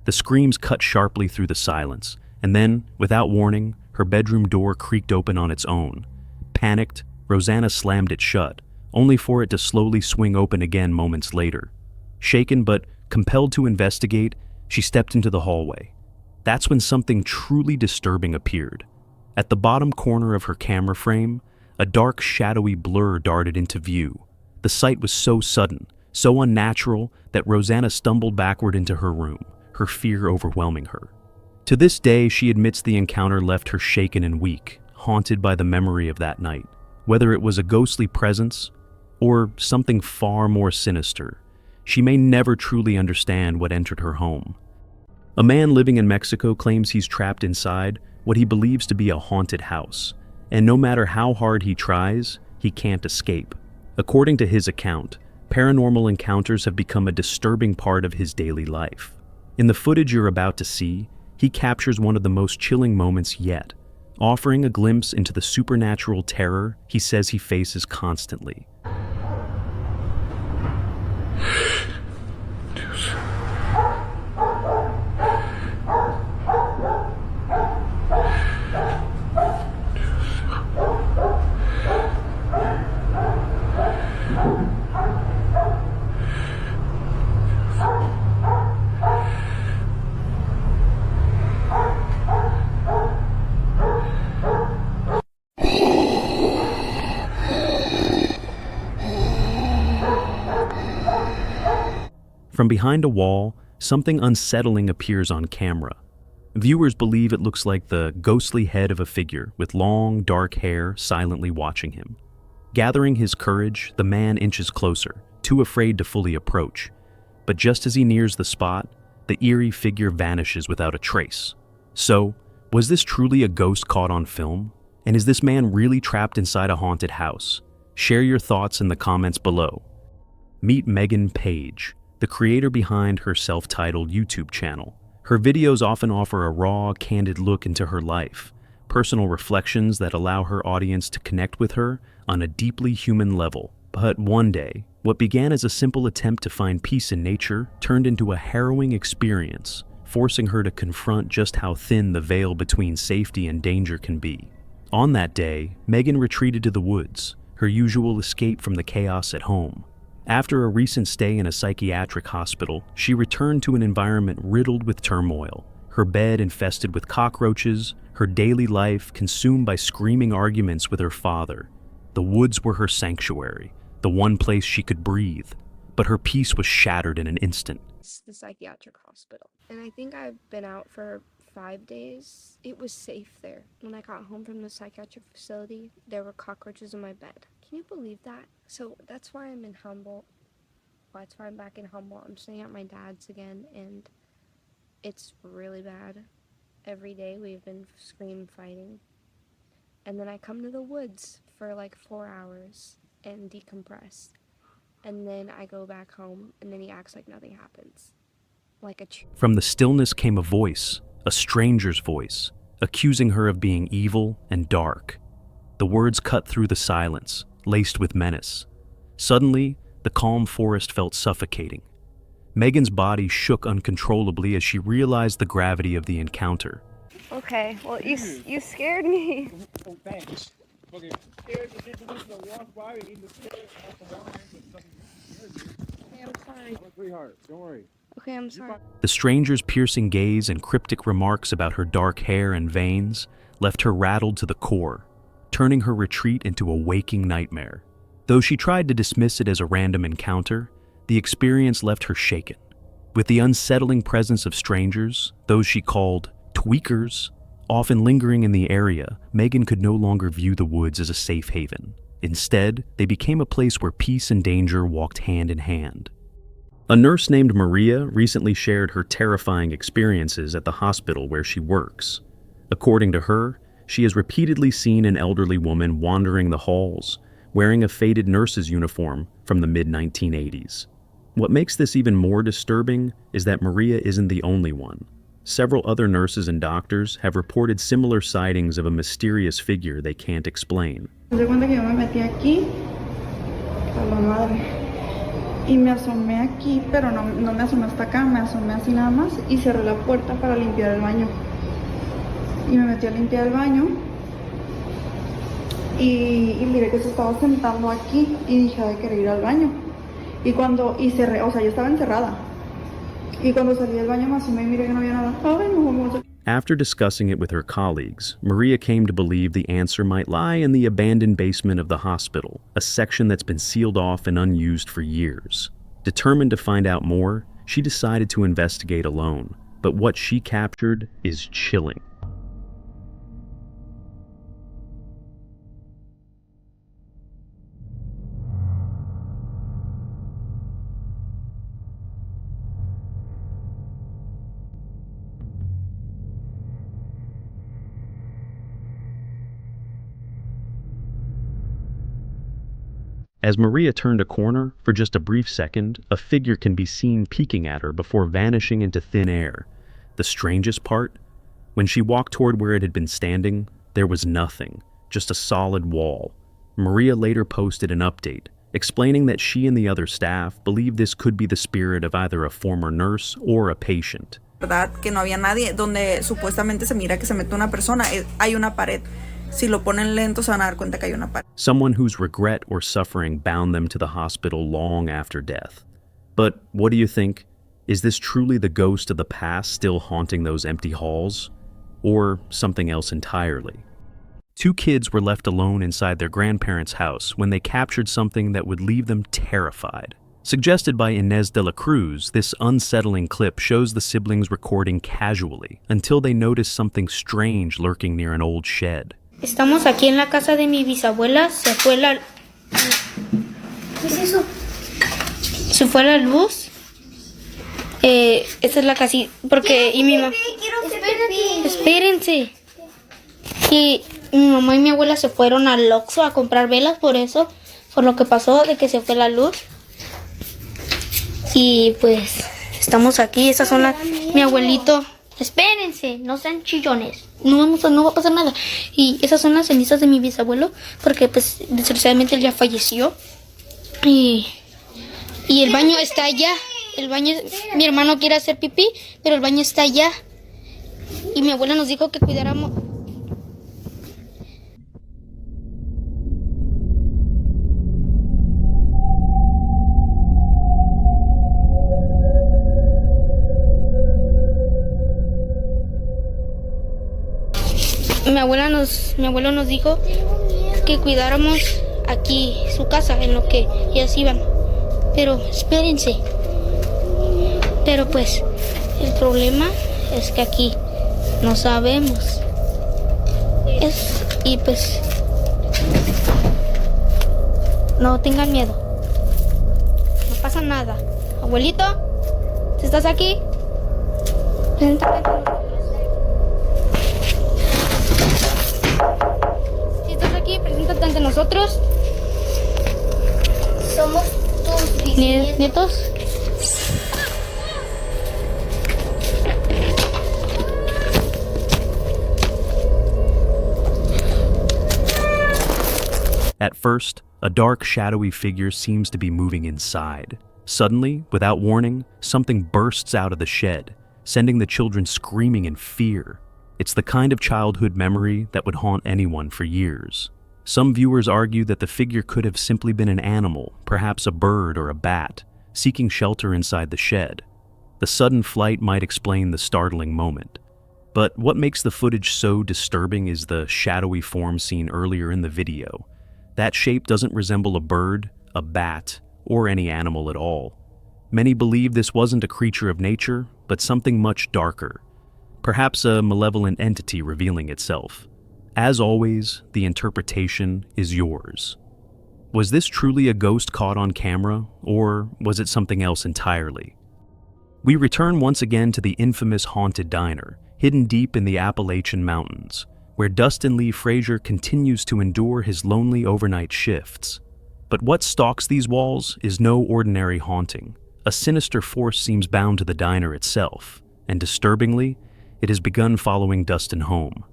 [SPEAKER 1] The screams cut sharply through the silence, and then, without warning, her bedroom door creaked open on its own. Panicked, Rosanna slammed it shut, only for it to slowly swing open again moments later. Shaken but compelled to investigate, she stepped into the hallway. That's when something truly disturbing appeared. At the bottom corner of her camera frame, a dark, shadowy blur darted into view. The sight was so sudden, so unnatural, that Rosanna stumbled backward into her room, her fear overwhelming her. To this day, she admits the encounter left her shaken and weak, haunted by the memory of that night. Whether it was a ghostly presence or something far more sinister, she may never truly understand what entered her home. A man living in Mexico claims he's trapped inside what he believes to be a haunted house, and no matter how hard he tries, he can't escape. According to his account, paranormal encounters have become a disturbing part of his daily life. In the footage you're about to see, he captures one of the most chilling moments yet, offering a glimpse into the supernatural terror he says he faces constantly. From behind a wall, something unsettling appears on camera. Viewers believe it looks like the ghostly head of a figure with long, dark hair silently watching him. Gathering his courage, the man inches closer, too afraid to fully approach. But just as he nears the spot, the eerie figure vanishes without a trace. So, was this truly a ghost caught on film? And is this man really trapped inside a haunted house? Share your thoughts in the comments below. Meet Megan Page, the creator behind her self-titled YouTube channel. Her videos often offer a raw, candid look into her life, personal reflections that allow her audience to connect with her on a deeply human level. But one day, what began as a simple attempt to find peace in nature turned into a harrowing experience, forcing her to confront just how thin the veil between safety and danger can be. On that day, Megan retreated to the woods, her usual escape from the chaos at home. After a recent stay in a psychiatric hospital, she returned to an environment riddled with turmoil, her bed infested with cockroaches, her daily life consumed by screaming arguments with her father. The woods were her sanctuary, the one place she could breathe, but her peace was shattered in an instant.
[SPEAKER 16] It's the psychiatric hospital, and I think I've been out for 5 days. It was safe there. When I got home from the psychiatric facility, there were cockroaches in my bed. Can you believe that? So that's why I'm in Humboldt. That's why I'm back in Humboldt. I'm staying at my dad's again, and it's really bad. Every day we've been scream fighting. And then I come to the woods for like 4 hours and decompress. And then I go back home, and then he acts like nothing happens.
[SPEAKER 1] From the stillness came a voice, a stranger's voice, accusing her of being evil and dark. The words cut through the silence, laced with menace. Suddenly, the calm forest felt suffocating. Megan's body shook uncontrollably as she realized the gravity of the encounter.
[SPEAKER 16] Okay, well, you scared me.
[SPEAKER 5] Oh, thanks. Okay.
[SPEAKER 16] Okay, I'm sorry.
[SPEAKER 5] Sweetheart, don't worry.
[SPEAKER 16] Okay, I'm sorry.
[SPEAKER 1] The stranger's piercing gaze and cryptic remarks about her dark hair and veins left her rattled to the core, turning her retreat into a waking nightmare. Though she tried to dismiss it as a random encounter, the experience left her shaken. With the unsettling presence of strangers, those she called tweakers, Often lingering in the area, Megan could no longer view the woods as a safe haven. Instead, they became a place where peace and danger walked hand in hand. A nurse named Maria recently shared her terrifying experiences at the hospital where she works. According to her, she has repeatedly seen an elderly woman wandering the halls, wearing a faded nurse's uniform from the mid-1980s. What makes this even more disturbing is that Maria isn't the only one. Several other nurses and doctors have reported similar sightings of a mysterious figure they can't explain.
[SPEAKER 17] Me cuenta que yo me metí aquí, a la madre, y me asomé aquí, pero no me asomé hasta acá, me asomé así nada más y cerré la puerta para limpiar el baño. Y me metí a limpiar el baño y miré que se estaba sentando aquí y dije, ay, quería ir al baño. Y cerré, o sea, yo estaba encerrada. Y cuando salí del baño me asomé y miré que no había nada. Ay, no, vamos a...
[SPEAKER 1] After discussing it with her colleagues, Maria came to believe the answer might lie in the abandoned basement of the hospital, a section that's been sealed off and unused for years. Determined to find out more, she decided to investigate alone, but what she captured is chilling. As Maria turned a corner, for just a brief second, a figure can be seen peeking at her before vanishing into thin air. The strangest part? When she walked toward where it had been standing, there was nothing, just a solid wall. Maria later posted an update, explaining that she and the other staff believe this could be the spirit of either a former nurse or a patient.
[SPEAKER 18] ¿Verdad? Que no había nadie, donde supuestamente se mira que se mete una persona, hay una pared. Si lo ponen lento se van a dar cuenta que hay una pared.
[SPEAKER 1] Someone whose regret or suffering bound them to the hospital long after death. But what do you think? Is this truly the ghost of the past still haunting those empty halls? Or something else entirely? Two kids were left alone inside their grandparents' house when they captured something that would leave them terrified. Suggested by Inez de la Cruz, this unsettling clip shows the siblings recording casually until they notice something strange lurking near an old shed.
[SPEAKER 19] Estamos aquí en la casa de mi bisabuela, se fue la... ¿Qué es eso? Se fue la luz. Esta es la casita, porque... Y mi mamá... Espérense. Y mi mamá y mi abuela se fueron al Oxxo a comprar velas, por eso, por lo que pasó de que se fue la luz. Y pues, estamos aquí, estas son las... Mi abuelito... Espérense, no sean chillones. No va a pasar nada. Y esas son las cenizas de mi bisabuelo, porque pues desgraciadamente él ya falleció. Y el baño está allá. El baño, mi hermano quiere hacer pipí, pero el baño está allá. Y mi abuela nos dijo que cuidáramos. Mi abuelo nos dijo que cuidáramos aquí su casa en lo que ellas iban. Pero espérense. Pero pues el problema es que aquí no sabemos. Y pues no tengan miedo. No pasa nada. Abuelito, ¿si estás aquí? Preséntate. Preséntate ante nosotros.
[SPEAKER 20] Somos tus
[SPEAKER 19] nietos.
[SPEAKER 1] At first, a dark, shadowy figure seems to be moving inside. Suddenly, without warning, something bursts out of the shed, sending the children screaming in fear. It's the kind of childhood memory that would haunt anyone for years. Some viewers argue that the figure could have simply been an animal, perhaps a bird or a bat, seeking shelter inside the shed. The sudden flight might explain the startling moment. But what makes the footage so disturbing is the shadowy form seen earlier in the video. That shape doesn't resemble a bird, a bat, or any animal at all. Many believe this wasn't a creature of nature, but something much darker. perhaps a malevolent entity revealing itself. As always, the interpretation is yours. Was this truly a ghost caught on camera, or was it something else entirely? We return once again to the infamous haunted diner, hidden deep in the Appalachian Mountains, where Dustin Lee Frazier continues to endure his lonely overnight shifts. But what stalks these walls is no ordinary haunting. A sinister force seems bound to the diner itself, and disturbingly, it has begun following Dustin home.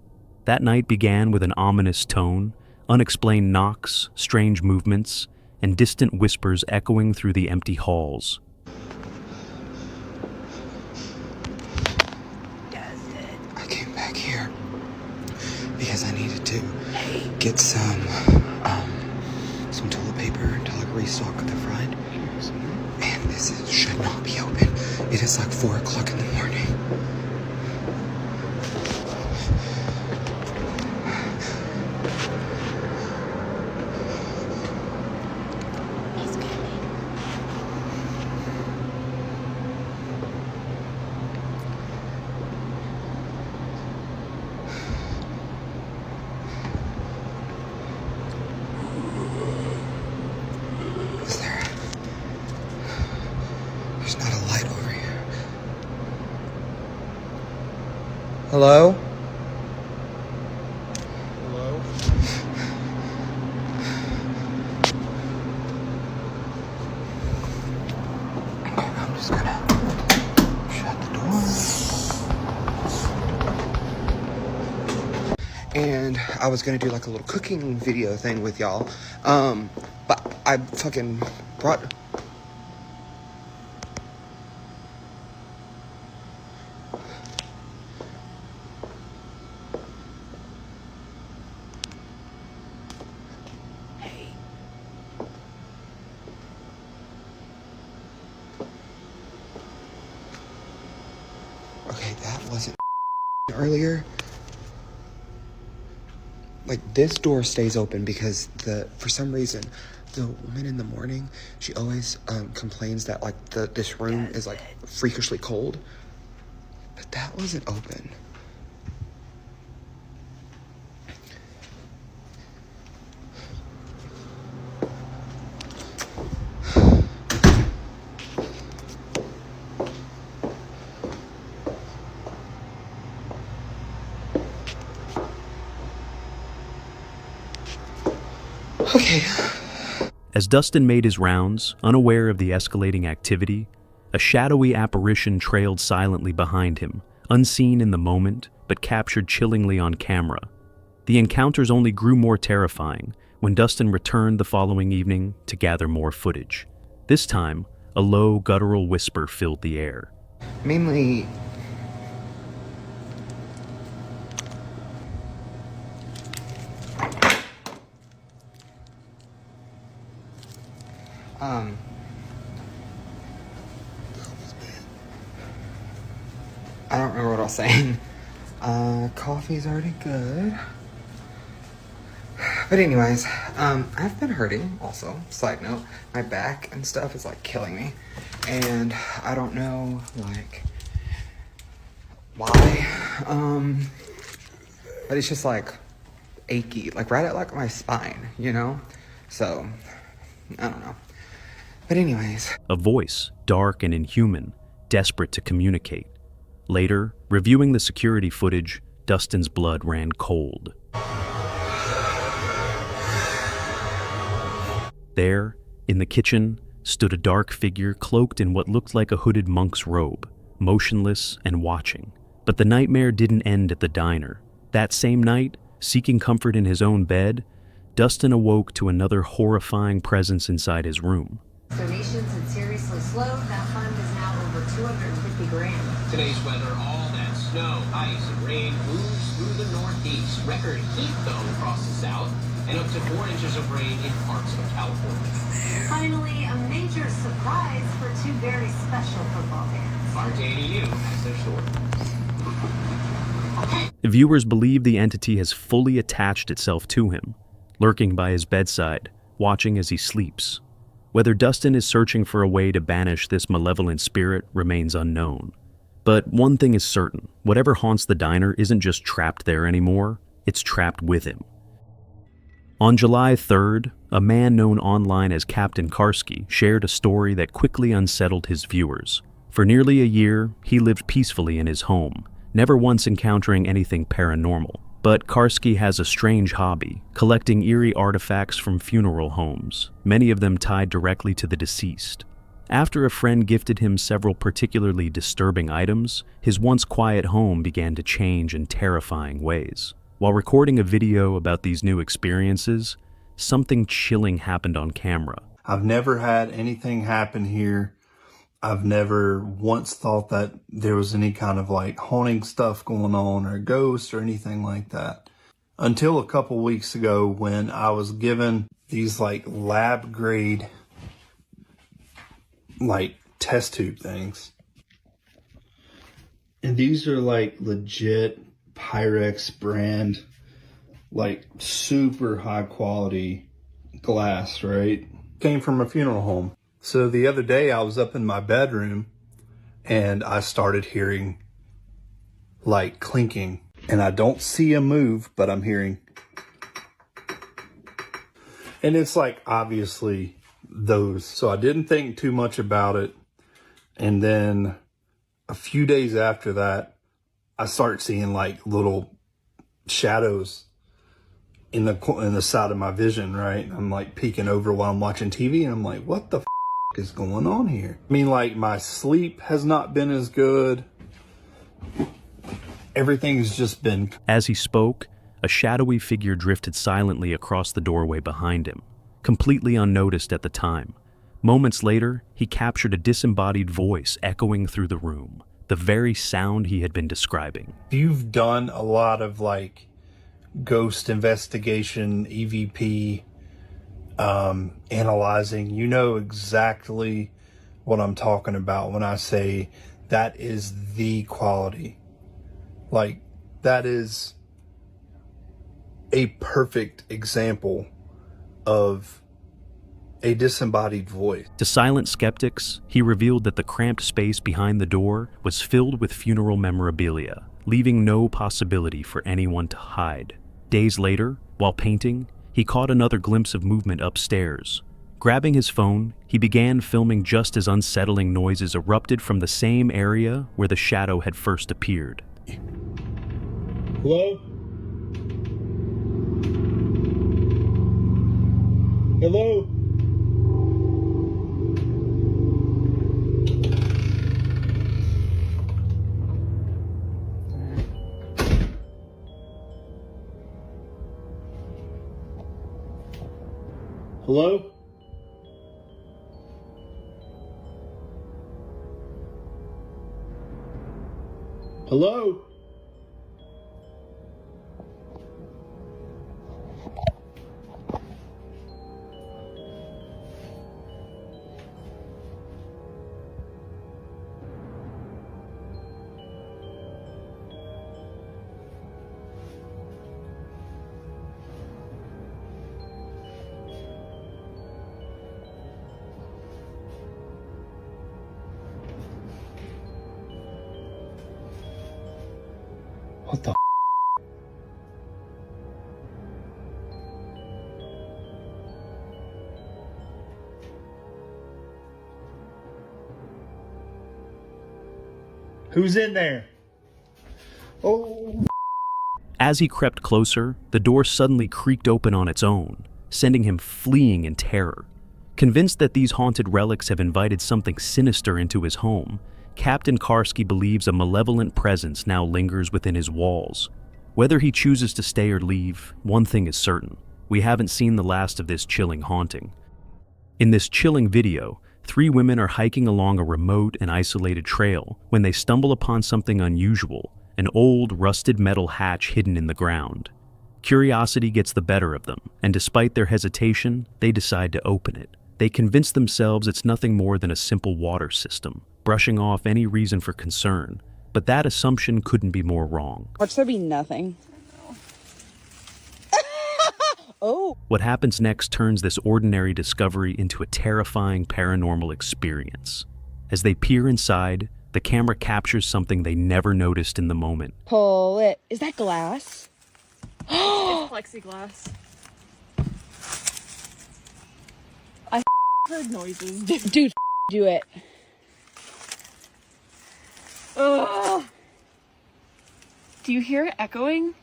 [SPEAKER 1] That night began with an ominous tone, unexplained knocks, strange movements, and distant whispers echoing through the empty halls.
[SPEAKER 20] I came back here because I needed to get some toilet paper to like restock the front. And should not be open. It is like 4 o'clock in the morning. There's not a light over here. Hello? Hello? I'm just gonna shut the door. And I was gonna do like a little cooking video thing with y'all. But I fucking brought... Okay, that wasn't earlier. Like, this door stays open because for some reason, the woman in the morning, she always complains that like this room is like freakishly cold. But that wasn't open. Okay.
[SPEAKER 1] As Dustin made his rounds, unaware of the escalating activity, a shadowy apparition trailed silently behind him, unseen in the moment, but captured chillingly on camera. The encounters only grew more terrifying when Dustin returned the following evening to gather more footage. This time, a low, guttural whisper filled the air.
[SPEAKER 20] Mainly... I don't remember what I was saying. Coffee's already good. But anyways, I've been hurting also. Side note, my back and stuff is like killing me. And I don't know, like, why. But it's just like achy, like right at like my spine, you know? So, I don't know. But anyways.
[SPEAKER 1] A voice, dark and inhuman, desperate to communicate. Later, reviewing the security footage, Dustin's blood ran cold. There, in the kitchen, stood a dark figure cloaked in what looked like a hooded monk's robe, motionless and watching. But the nightmare didn't end at the diner. That same night, seeking comfort in his own bed, Dustin awoke to another horrifying presence inside his room.
[SPEAKER 21] Donations had seriously slowed. That fund is now over 250 grand.
[SPEAKER 22] Today's weather, all that snow, ice, and rain moves through the northeast. Record heat, though, across the south, and up to 4 inches of rain in parts of California.
[SPEAKER 21] Finally, a major surprise for two very special football fans.
[SPEAKER 22] RJDU has their story.
[SPEAKER 1] Viewers believe the entity has fully attached itself to him, lurking by his bedside, watching as he sleeps. Whether Dustin is searching for a way to banish this malevolent spirit remains unknown. But one thing is certain, whatever haunts the diner isn't just trapped there anymore, it's trapped with him. On July 3rd, a man known online as Captain Karski shared a story that quickly unsettled his viewers. For nearly a year, he lived peacefully in his home, never once encountering anything paranormal. But Karski has a strange hobby, collecting eerie artifacts from funeral homes, many of them tied directly to the deceased. After a friend gifted him several particularly disturbing items, his once quiet home began to change in terrifying ways. While recording a video about these new experiences, something chilling happened on camera.
[SPEAKER 3] I've never had anything happen here. I've never once thought that there was any kind of like haunting stuff going on or ghosts or anything like that. Until a couple weeks ago when I was given these like lab grade like test tube things. And these are like legit Pyrex brand, like super high quality glass, right? Came from a funeral home. So the other day I was up in my bedroom and I started hearing like clinking, and I don't see a move, but I'm hearing. And it's like obviously those. So I didn't think too much about it. And then a few days after that, I start seeing like little shadows in the side of my vision, right? I'm like peeking over while I'm watching TV and I'm like, what the is going on here? I mean, like my sleep has not been as good. Everything's just been...
[SPEAKER 1] As he spoke, a shadowy figure drifted silently across the doorway behind him, completely unnoticed at the time. Moments later, he captured a disembodied voice echoing through the room, the very sound he had been describing.
[SPEAKER 3] You've done a lot of like ghost investigation, EVP, analyzing. You know exactly what I'm talking about when I say that is the quality. Like, that is a perfect example of a disembodied voice.
[SPEAKER 1] To silent skeptics, he revealed that the cramped space behind the door was filled with funeral memorabilia, leaving no possibility for anyone to hide. Days later, while painting, he caught another glimpse of movement upstairs. Grabbing his phone, he began filming just as unsettling noises erupted from the same area where the shadow had first appeared.
[SPEAKER 3] Hello? Hello? Hello? Hello? What the Who's in there? Oh.
[SPEAKER 1] As he crept closer, the door suddenly creaked open on its own, sending him fleeing in terror. Convinced that these haunted relics have invited something sinister into his home, Captain Karski believes a malevolent presence now lingers within his walls. Whether he chooses to stay or leave, one thing is certain: we haven't seen the last of this chilling haunting. In this chilling video, 3 women are hiking along a remote and isolated trail when they stumble upon something unusual, an old, rusted metal hatch hidden in the ground. Curiosity gets the better of them, and despite their hesitation, they decide to open it. They convince themselves it's nothing more than a simple water system, brushing off any reason for concern, but that assumption couldn't be more wrong.
[SPEAKER 7] Watch there be nothing. Oh!
[SPEAKER 1] What happens next turns this ordinary discovery into a terrifying paranormal experience. As they peer inside, the camera captures something they never noticed in the moment.
[SPEAKER 7] Pull it. Is that glass?
[SPEAKER 2] It's plexiglass. I heard noises.
[SPEAKER 7] Dude, do it.
[SPEAKER 2] Ugh. Do you hear it echoing?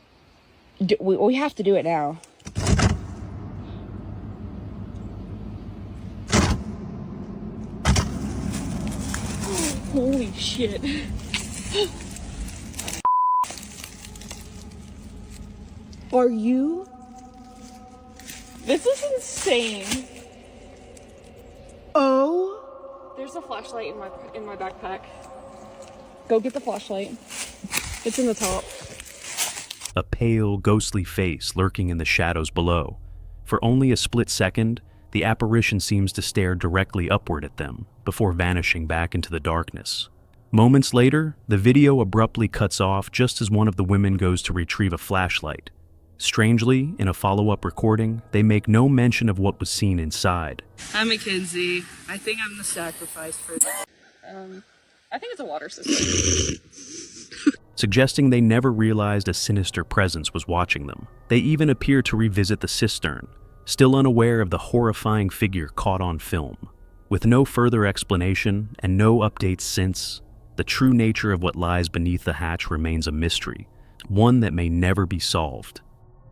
[SPEAKER 7] We have to do it now.
[SPEAKER 2] Holy shit.
[SPEAKER 7] Are you?
[SPEAKER 2] This is insane.
[SPEAKER 7] Oh.
[SPEAKER 2] There's a flashlight in my backpack. Go get the flashlight. It's in the top.
[SPEAKER 1] A pale, ghostly face lurking in the shadows below. For only a split second, the apparition seems to stare directly upward at them before vanishing back into the darkness. Moments later, the video abruptly cuts off just as one of the women goes to retrieve a flashlight. Strangely, in a follow-up recording, they make no mention of what was seen inside.
[SPEAKER 2] I'm Mackenzie. I think I'm the sacrifice for that. I think it's a water system.
[SPEAKER 1] Suggesting they never realized a sinister presence was watching them. They even appear to revisit the cistern, still unaware of the horrifying figure caught on film. With no further explanation and no updates since, the true nature of what lies beneath the hatch remains a mystery, one that may never be solved.